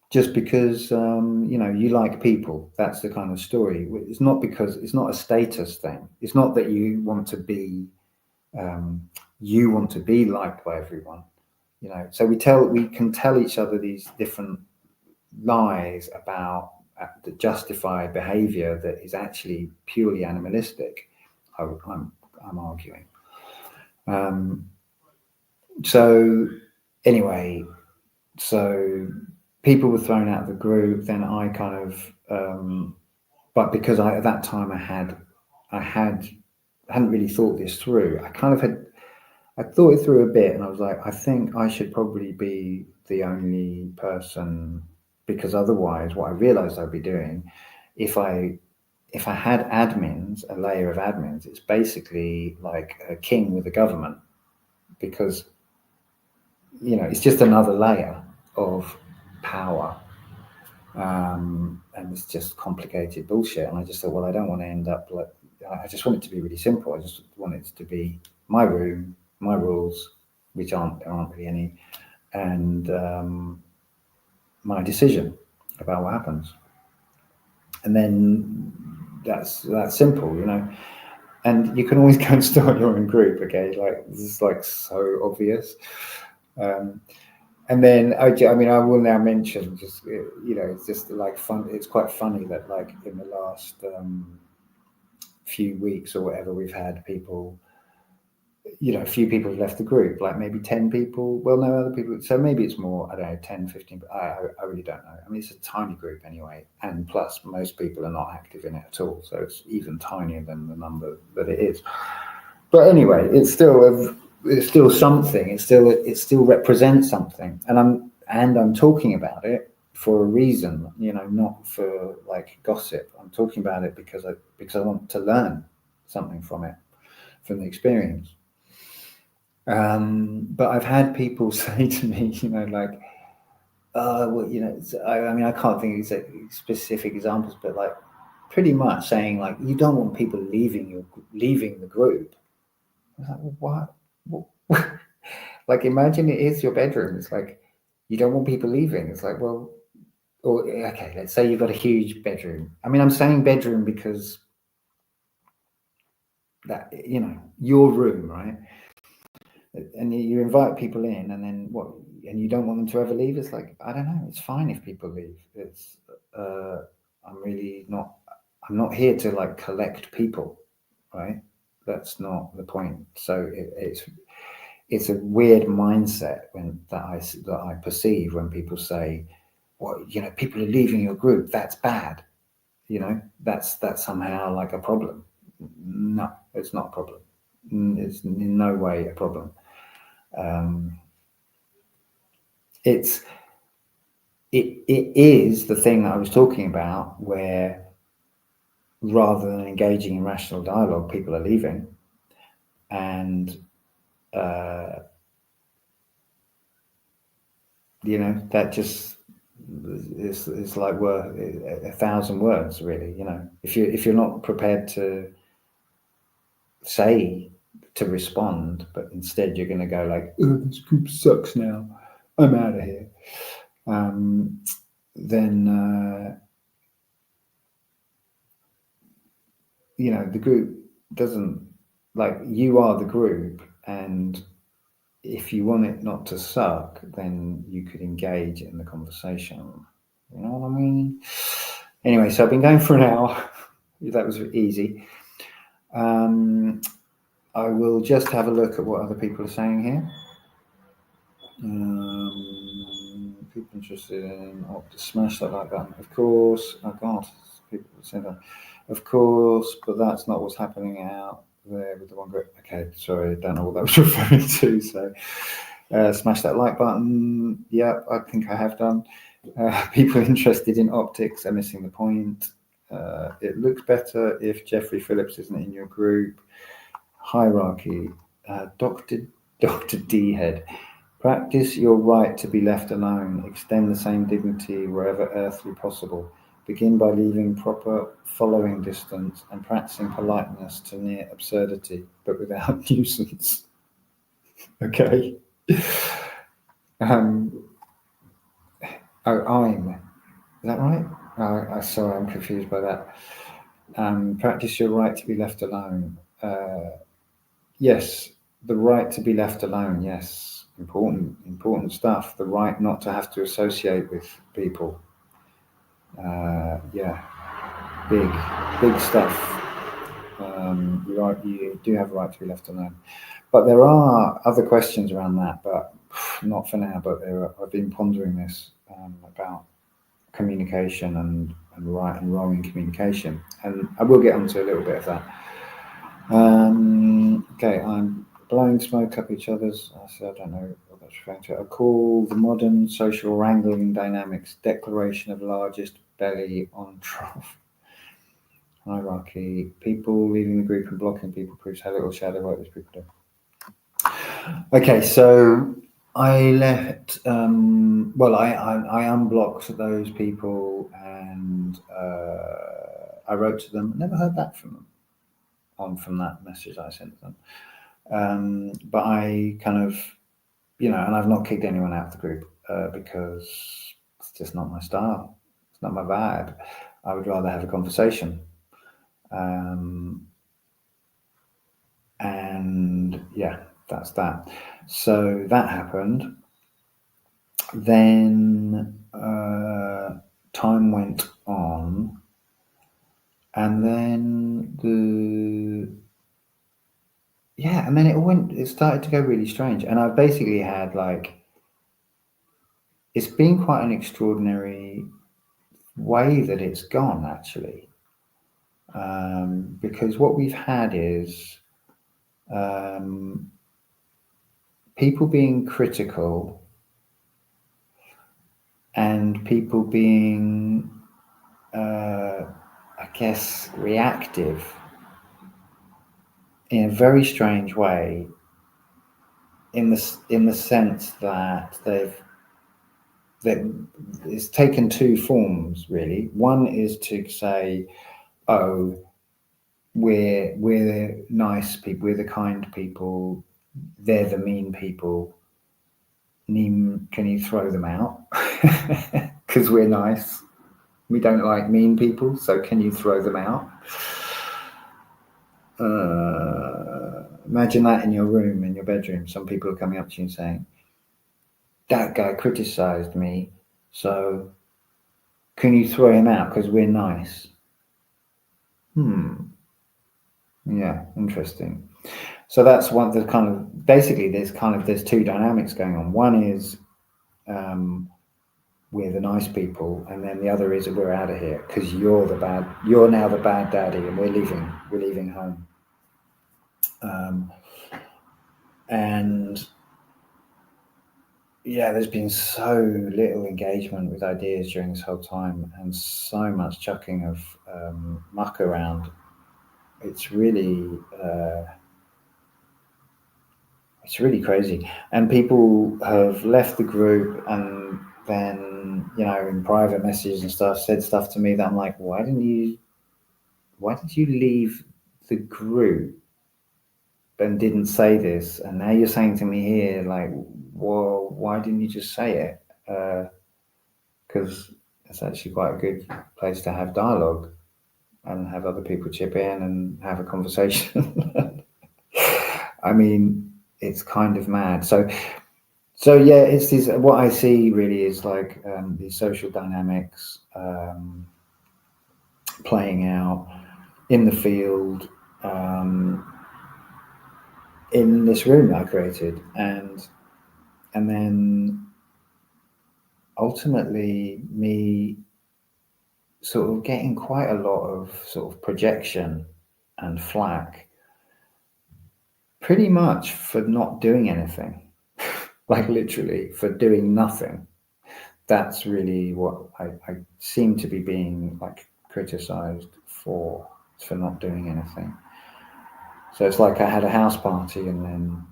just because you like people. That's the kind of story. It's not because it's not a status thing. It's not that you want to be liked by everyone. So we can tell each other these different lies about that justify behavior that is actually purely animalistic. I'm arguing. So anyway, so people were thrown out of the group. Then I kind of, but because at that time I hadn't really thought this through. I thought it through a bit, and I was like, I think I should probably be the only person, because otherwise, what I realized I'd be doing, if I had admins, a layer of admins, it's basically like a king with a government, because it's just another layer of power, and it's just complicated bullshit. And I just thought, well, I don't want to end up like, I just want it to be really simple. I just want it to be my room, my rules, which there aren't really any, and my decision about what happens. And then that's simple, and you can always go and start your own group. Okay, like this is like so obvious. And then I will now mention, just it's just like fun. It's quite funny that like in the last few weeks or whatever, we've had people, a few people have left the group, like maybe 10 people. Well, no, other people. So maybe it's more, I don't know, 10, 15. I really don't know. I mean, it's a tiny group anyway. And plus, most people are not active in it at all. So it's even tinier than the number that it is. But anyway, it's still something. It still represents something. And I'm talking about it for a reason, not for like gossip. I'm talking about it because I want to learn something from it, from the experience. But I've had people say to me, like, I can't think of specific examples, but like pretty much saying like, you don't want people leaving the group. I was like, well, what? Like, imagine it is your bedroom. It's like, you don't want people leaving. It's like, well, or okay, let's say you've got a huge bedroom. I mean, I'm saying bedroom because that, your room, right? And you invite people in, and then what? And you don't want them to ever leave. It's like, I don't know. It's fine if people leave. It's I'm not here to like collect people, right? That's not the point. So it's a weird mindset that I perceive when people say, well, people are leaving your group. That's bad. That's somehow like a problem. No, it's not a problem. It's in no way a problem. It is the thing that I was talking about, where rather than engaging in rational dialogue, people are leaving, and that just is like 1,000 words, really. If you're not prepared to respond, but instead you're going to go like, oh, this group sucks now, I'm out of here, then the group doesn't, like, you are the group, and if you want it not to suck, then you could engage in the conversation. You know what I mean? Anyway, so I've been going for an hour. That was easy. I will just have a look at what other people are saying here. People interested in smash that like button. Of course. Oh God, people say that. Of course, but that's not what's happening out there with the one group. Okay, sorry, I don't know what that was referring to. So smash that like button. Yeah, I think I have done. People interested in optics are missing the point. It looks better if Jeffrey Phillips isn't in your group. Hierarchy. Dr. D Head. Practice your right to be left alone. Extend the same dignity wherever earthly possible. Begin by leaving proper following distance and practicing politeness to near absurdity, but without nuisance. Okay. Oh, I'm. Is that right? Sorry, I'm confused by that. Practice your right to be left alone. Yes, the right to be left alone. Yes, important stuff. The right not to have to associate with people. Yeah, big stuff. You do have a right to be left alone. But there are other questions around that, but not for now. But I've been pondering this about communication and right and wrong in communication, and I will get onto a little bit of that. Okay, I'm blowing smoke up each other's. I don't know what that's referring to. I call the modern social wrangling dynamics declaration of largest belly on trough hierarchy. People leaving the group and blocking people proves how little shadow work these people do. Okay, so I left. Well, I unblocked those people and I wrote to them. Never heard back from them from that message I sent them. But I kind of, and I've not kicked anyone out of the group because it's just not my style. It's not my vibe. I would rather have a conversation. And yeah, that's that. So that happened. Then time went on, and then it started to go really strange, and I've basically had it's been quite an extraordinary way that it's gone, actually, because what we've had is people being critical and people being, I guess, reactive in a very strange way, in the sense that it's taken two forms, really. One is to say, oh, we're the nice people, we're the kind people, they're the mean people. Can you throw them out? Because we're nice. We don't like mean people, so can you throw them out? Imagine that in your room, in your bedroom. Some people are coming up to you and saying, that guy criticized me, so can you throw him out because we're nice? Yeah, interesting. So that's one. There's kind of basically there's two dynamics going on. One is we're the nice people, and then the other is we're out of here because you're now the bad daddy, and we're leaving home. And yeah, there's been so little engagement with ideas during this whole time, and so much chucking of muck around. It's really crazy. And people have left the group, and then in private messages and stuff said stuff to me that I'm like, why did you leave the group and didn't say this, and now you're saying to me here, like, well, why didn't you just say it? Because it's actually quite a good place to have dialogue and have other people chip in and have a conversation. I mean, it's kind of mad. So yeah, it's this. What I see really is like these social dynamics playing out in the field, in this room that I created, and then ultimately me sort of getting quite a lot of sort of projection and flack, pretty much for not doing anything, like literally for doing nothing. That's really what I seem to be being like criticized for not doing anything. So it's like I had a house party, and then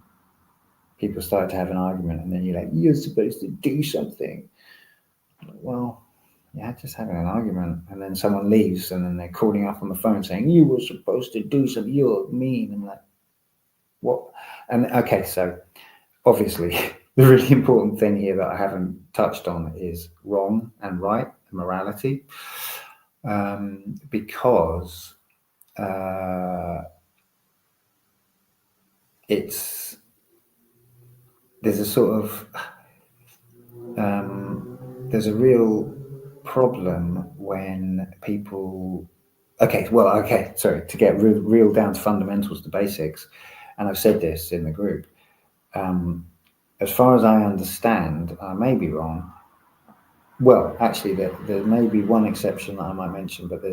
people started to have an argument, and then you're supposed to do something. Well, yeah, just having an argument, and then someone leaves, and then they're calling up on the phone saying, you were supposed to do something, you're mean. I'm like, what? And okay, so obviously the really important thing here that I haven't touched on is wrong and right, morality, because there's a sort of there's a real problem when people sorry, to get real down to fundamentals, the basics, and I've said this in the group, as far as I understand, I may be wrong. Well, actually, there may be one exception that I might mention, but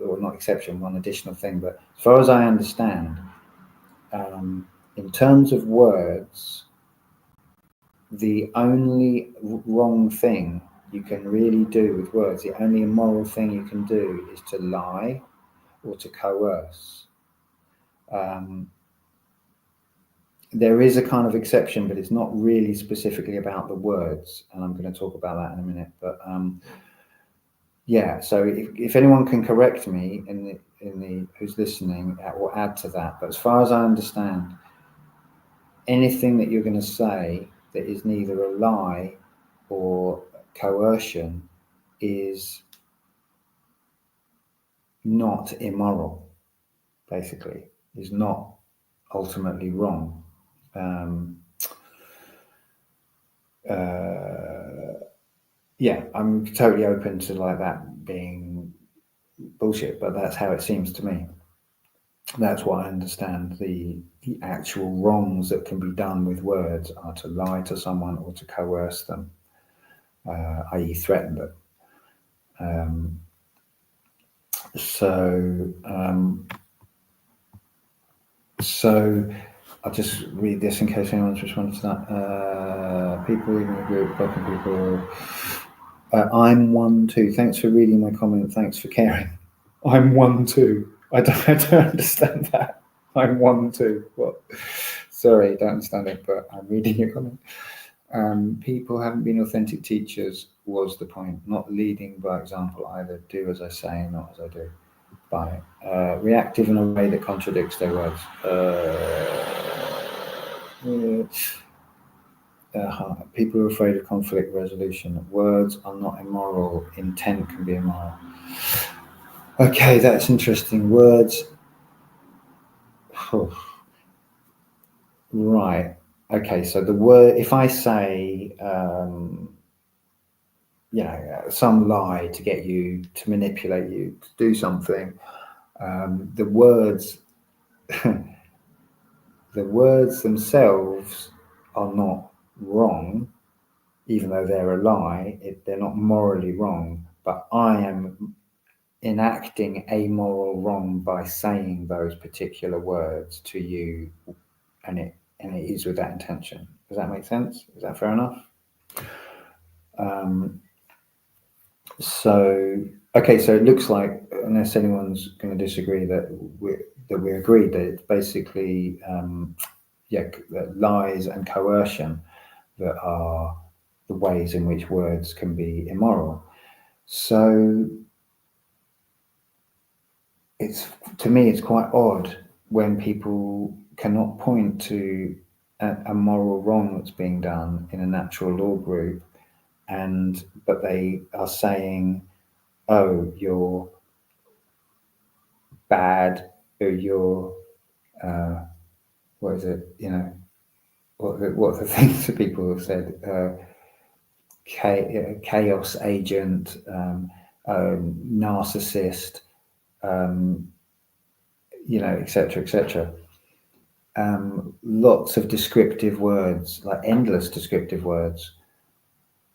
or not exception, one additional thing. But as far as I understand, in terms of words, the only wrong thing you can really do with words, the only immoral thing you can do is to lie or to coerce. There is a kind of exception, but it's not really specifically about the words, and I'm going to talk about that in a minute. But yeah, so if anyone can correct me in the who's listening or add to that, but as far as I understand, anything that you're going to say that is neither a lie or coercion is not immoral, basically, is not ultimately wrong. Yeah, I'm totally open to like that being bullshit, but that's how it seems to me. That's what I understand. The actual wrongs that can be done with words are to lie to someone or to coerce them, i.e. threaten them. So I'll just read this in case anyone's responded to that. People in the group, blocking people. I'm 1 2. Thanks for reading my comment. Thanks for caring. I'm 1 2. I don't understand that. I'm 1 2. What? Sorry, don't understand it, but I'm reading your comment. People haven't been authentic teachers was the point. Not leading by example either. Do as I say, not as I do. By reactive in a way that contradicts their words. People are afraid of conflict resolution. Words are not immoral. Intent can be immoral. Okay, that's interesting. Words. Right. Okay, so the word, if I say, some lie to get you, to manipulate you, to do something, the words, the words themselves are not wrong, even though they're a lie. They're not morally wrong, but I am enacting a moral wrong by saying those particular words to you, and it is with that intention. Does that make sense? Is that fair enough? So it looks like, unless anyone's going to disagree, that we agreed that it's basically lies and coercion that are the ways in which words can be immoral. So to me it's quite odd when people cannot point to a moral wrong that's being done in a natural law group, but they are saying, oh, you're bad, or you're what is it, what the things that people have said, chaos agent, narcissist, etc. Lots of descriptive words, like endless descriptive words,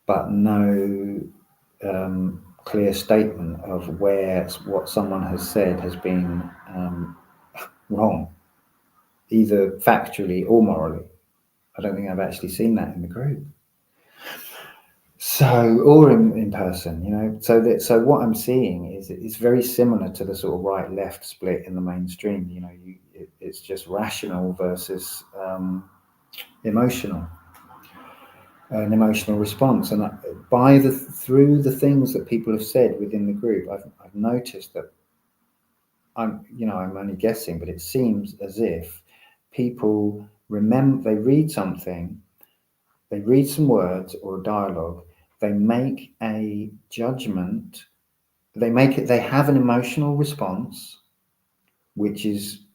but no clear statement of what someone has said has been wrong, either factually or morally. I don't think I've actually seen that in the group. So, or in person, so what I'm seeing is it's very similar to the sort of right-left split in the mainstream. It's just rational versus emotional, an emotional response. And through the things that people have said within the group, I've noticed that I'm only guessing, but it seems as if people they read something they read some words or a dialogue, they make a judgment, they have an emotional response, which is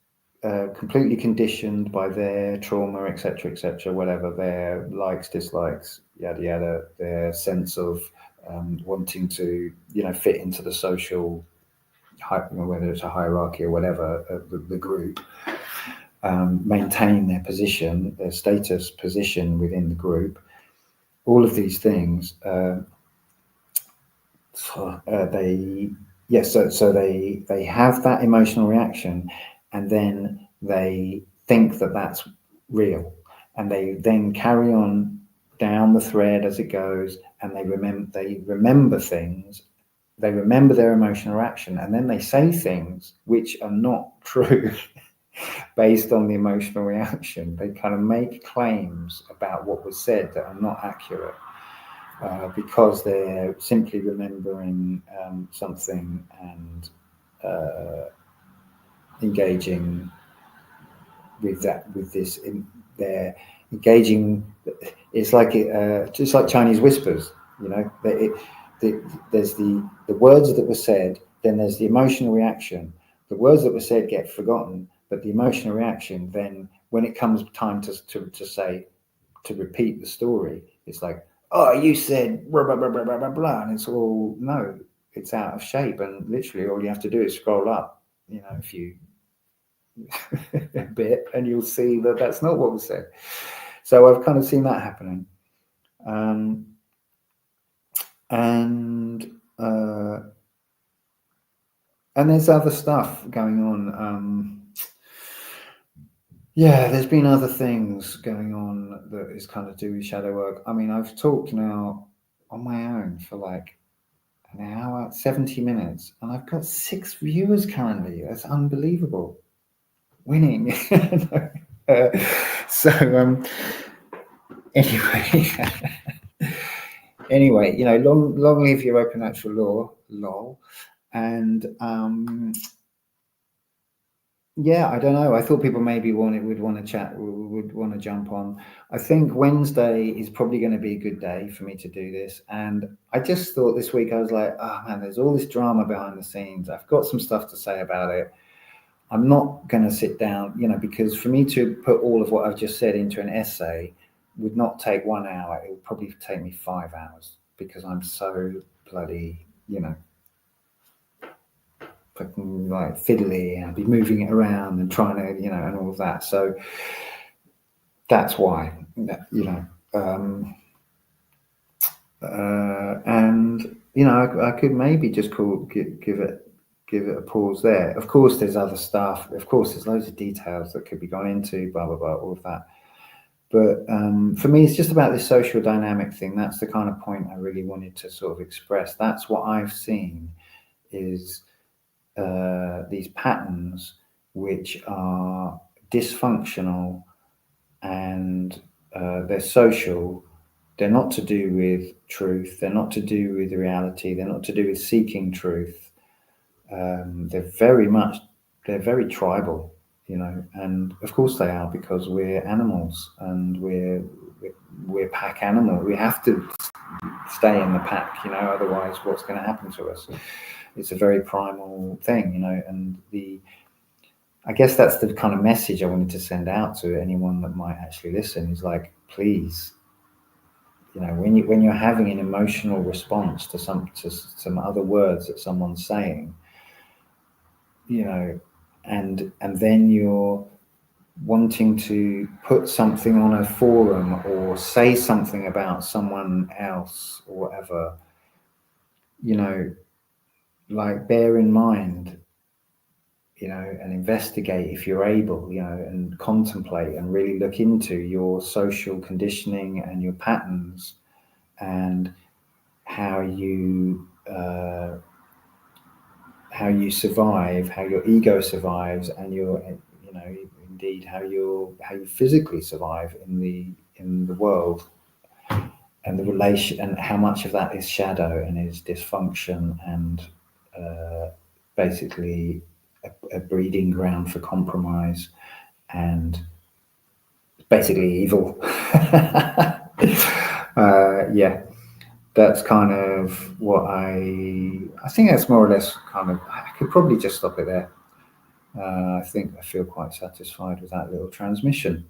completely conditioned by their trauma, etc., whatever, their likes, dislikes, yada yada, their sense of wanting to, fit into the social, whether it's a hierarchy or whatever, the group, maintain their position, their status position within the group. All of these things, so they have that emotional reaction, and then they think that that's real, and they then carry on down the thread as it goes, and they remember things, they remember their emotional reaction, and then they say things which are not true based on the emotional reaction. They kind of make claims about what was said that are not accurate. Because they're simply remembering something and engaging with this. They're engaging. It's like just like Chinese whispers. There's the words that were said. Then there's the emotional reaction. The words that were said get forgotten, but the emotional reaction then, when it comes time to repeat the story, it's like, oh, you said blah, blah, blah, blah, blah, blah, and it's all, no, it's out of shape, and literally all you have to do is scroll up, a few a bit, and you'll see that that's not what was said. So I've kind of seen that happening. And there's other stuff going on. There's been other things going on that is kind of do with shadow work. I mean, I've talked now on my own for like an hour, 70 minutes, and I've got 6 viewers currently. That's unbelievable. Winning. Anyway, long live your open natural law, lol. And I don't know. I thought people maybe would want to chat, would want to jump on. I think Wednesday is probably going to be a good day for me to do this. And I just thought this week, I was like, oh man, there's all this drama behind the scenes. I've got some stuff to say about it. I'm not going to sit down, because for me to put all of what I've just said into an essay would not take 1 hour. It would probably take me 5 hours, because I'm so bloody, fucking like fiddly, and I'd be moving it around and trying to, and all of that. So that's why, and I could maybe just give it a pause there. Of course, there's other stuff. Of course, there's loads of details that could be gone into, blah, blah, blah, all of that. But for me, it's just about this social dynamic thing. That's the kind of point I really wanted to sort of express. That's what I've seen is these patterns which are dysfunctional, and they're social. They're not to do with truth. They're not to do with reality. They're not to do with seeking truth. They're very tribal, and of course they are, because we're animals, and we're pack animal. We have to stay in the pack, otherwise what's going to happen to us? It's a very primal thing, and I guess that's the kind of message I wanted to send out to anyone that might actually listen, is like, please, when you're having an emotional response to some other words that someone's saying, and then you're wanting to put something on a forum or say something about someone else or whatever, like, bear in mind, and investigate if you're able, and contemplate and really look into your social conditioning and your patterns, and how you survive, how your ego survives, and indeed how you physically survive in the world, and the relation, and how much of that is shadow and is dysfunction, and basically a breeding ground for compromise, and basically evil. yeah, that's kind of what I think that's more or less kind of, I could probably just stop it there. I think I feel quite satisfied with that little transmission.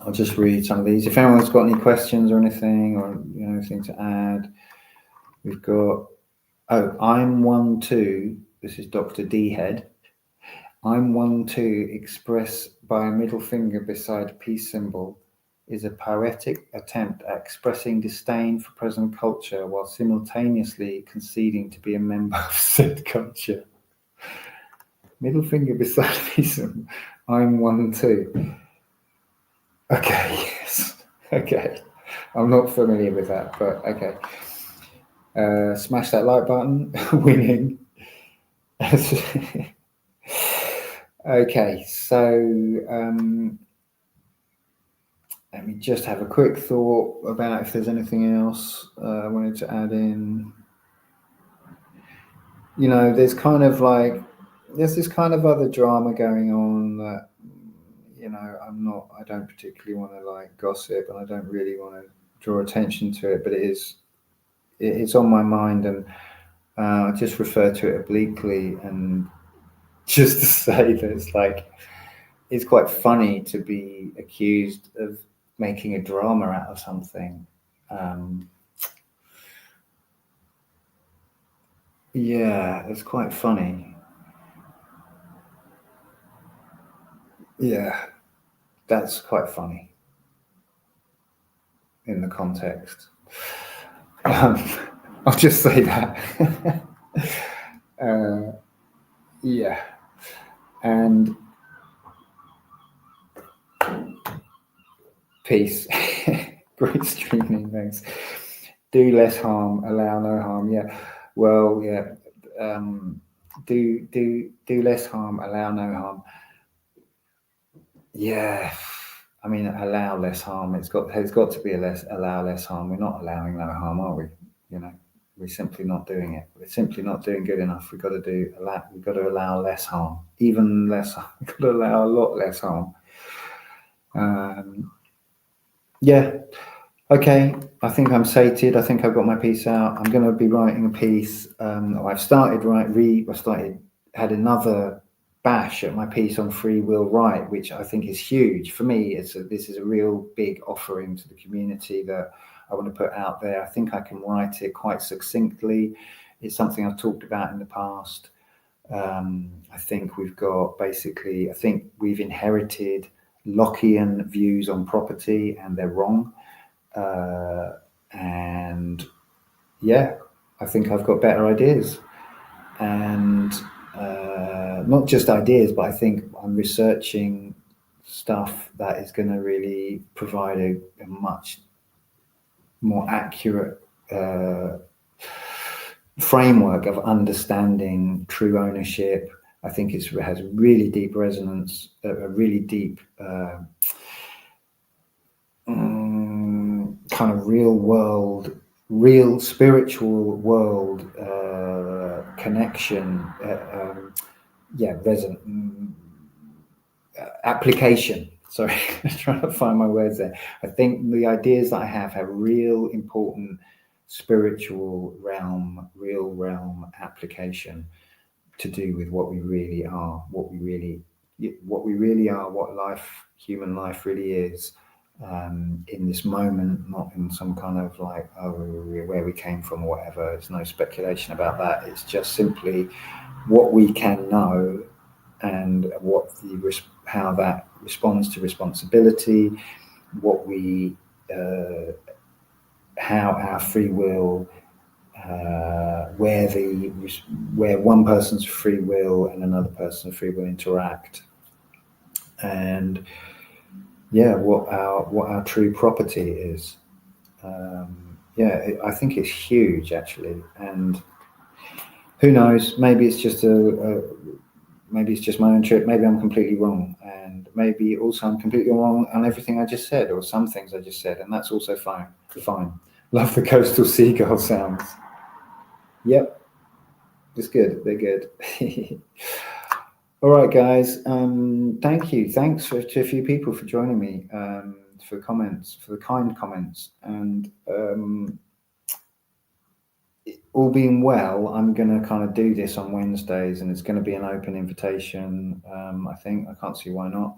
I'll just read some of these. If anyone's got any questions or anything, or anything to add, we've got. Oh, I'm one too. This is Dr. D Head. I'm one too. Express by a middle finger beside a peace symbol is a poetic attempt at expressing disdain for present culture while simultaneously conceding to be a member of said culture. Middle finger beside a peace symbol. I'm one too. Okay, yes. Okay. I'm not familiar with that, but okay. Smash that like button. Winning. Okay, so let me just have a quick thought about if there's anything else I wanted to add in. There's kind of there's this kind of other drama going on that, I don't particularly want to gossip, and I don't really want to draw attention to it, but it's on my mind, and I just refer to it obliquely, and just to say that it's quite funny to be accused of making a drama out of something. Yeah, it's quite funny. Yeah, that's quite funny in the context. I'll just say that. Yeah, and peace. Great streaming, thanks. Do less harm, allow no harm. Yeah, well, yeah. Do less harm, allow no harm. Yeah, I mean, allow less harm. There's got to be allow less harm. We're not allowing no harm, are we? We're simply not doing it. We're simply not doing good enough. We've got to allow less harm, even less. We've got to allow a lot less harm. Yeah. Okay. I think I'm sated. I think I've got my piece out. I'm going to be writing a piece. I've started had another bash at my piece on free will right, which I think is huge for me. This is a real big offering to the community that I want to put out there. I think I can write it quite succinctly. It's something I've talked about in the past. I think we've inherited Lockean views on property, and they're wrong. And yeah, I think I've got better ideas, and not just ideas, but I think I'm researching stuff that is going to really provide a much more accurate framework of understanding true ownership. I think it has really deep resonance, a really deep kind of real spiritual world connection. Application. Sorry, I'm trying to find my words there. I think the ideas that I have real important spiritual realm, real realm application to do with what we really are, what we really are, what human life really is, in this moment, not in some kind of where we came from or whatever. There's no speculation about that. It's just simply what we can know, and how that responds to responsibility, how our free will, where one person's free will and another person's free will interact, and what our true property is. I think it's huge, actually, and who knows? Maybe it's just maybe it's just my own trip. Maybe I'm completely wrong, and maybe also I'm completely wrong on everything I just said, or some things I just said, and that's also fine. Love the coastal seagull sounds. Yep, it's good. They're good. All right, guys. Thank you. Thanks to a few people for joining me for comments, for the kind comments, and all being well, I'm going to kind of do this on Wednesdays, and it's going to be an open invitation. I think I can't see why not.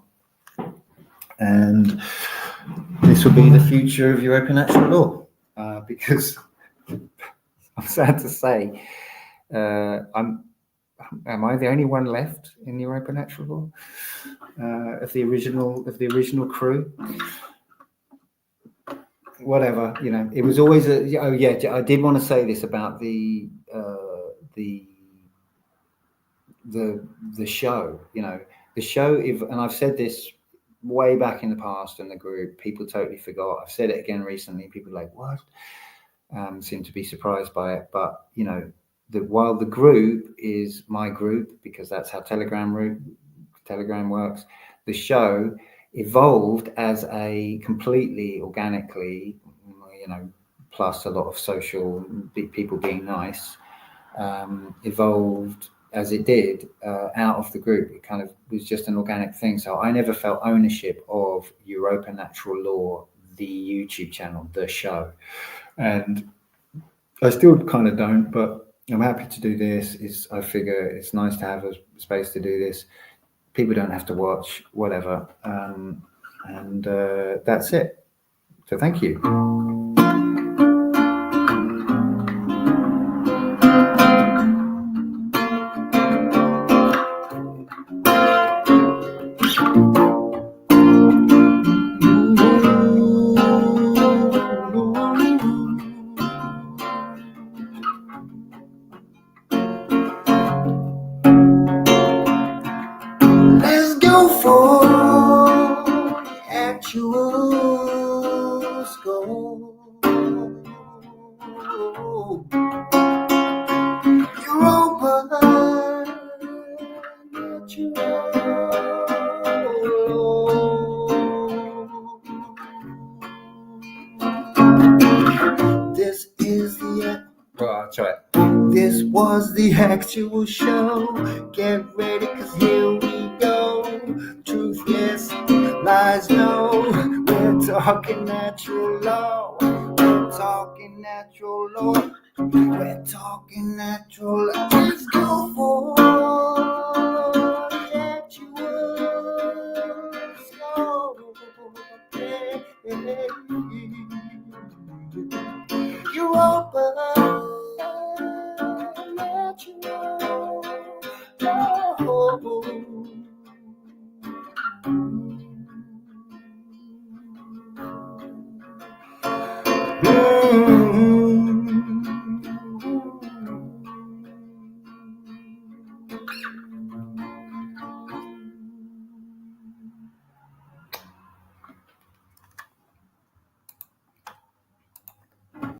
And this will be the future of Europa Natural Law, because I'm sad to say, am I the only one left in Europa Natural Law of the original crew? Whatever, you know, it was always oh yeah, I did want to say this about the show, you know, the show, and I've said this way back in the past in the group, people totally forgot. I've said it again recently, people are like, what? Seem to be surprised by it, but you know, while the group is my group, because that's how Telegram works, the show evolved as a completely organically, you know, plus a lot of social people being nice, evolved as it did out of the group. It kind of was just an organic thing. So I never felt ownership of Europa Natural Law, the YouTube channel, the show. And I still kind of don't, but I'm happy to do this. I figure it's nice to have a space to do this. People don't have to watch, whatever. And that's it. So thank you. Let's go for actual score. Europa Natural. This is the This was the actual show. Get ready, cause here we go. Truth, yes, lies, no. We're talking natural law. We're talking natural law. We're talking natural law. Let's go for the actual show. Europa Natural Law.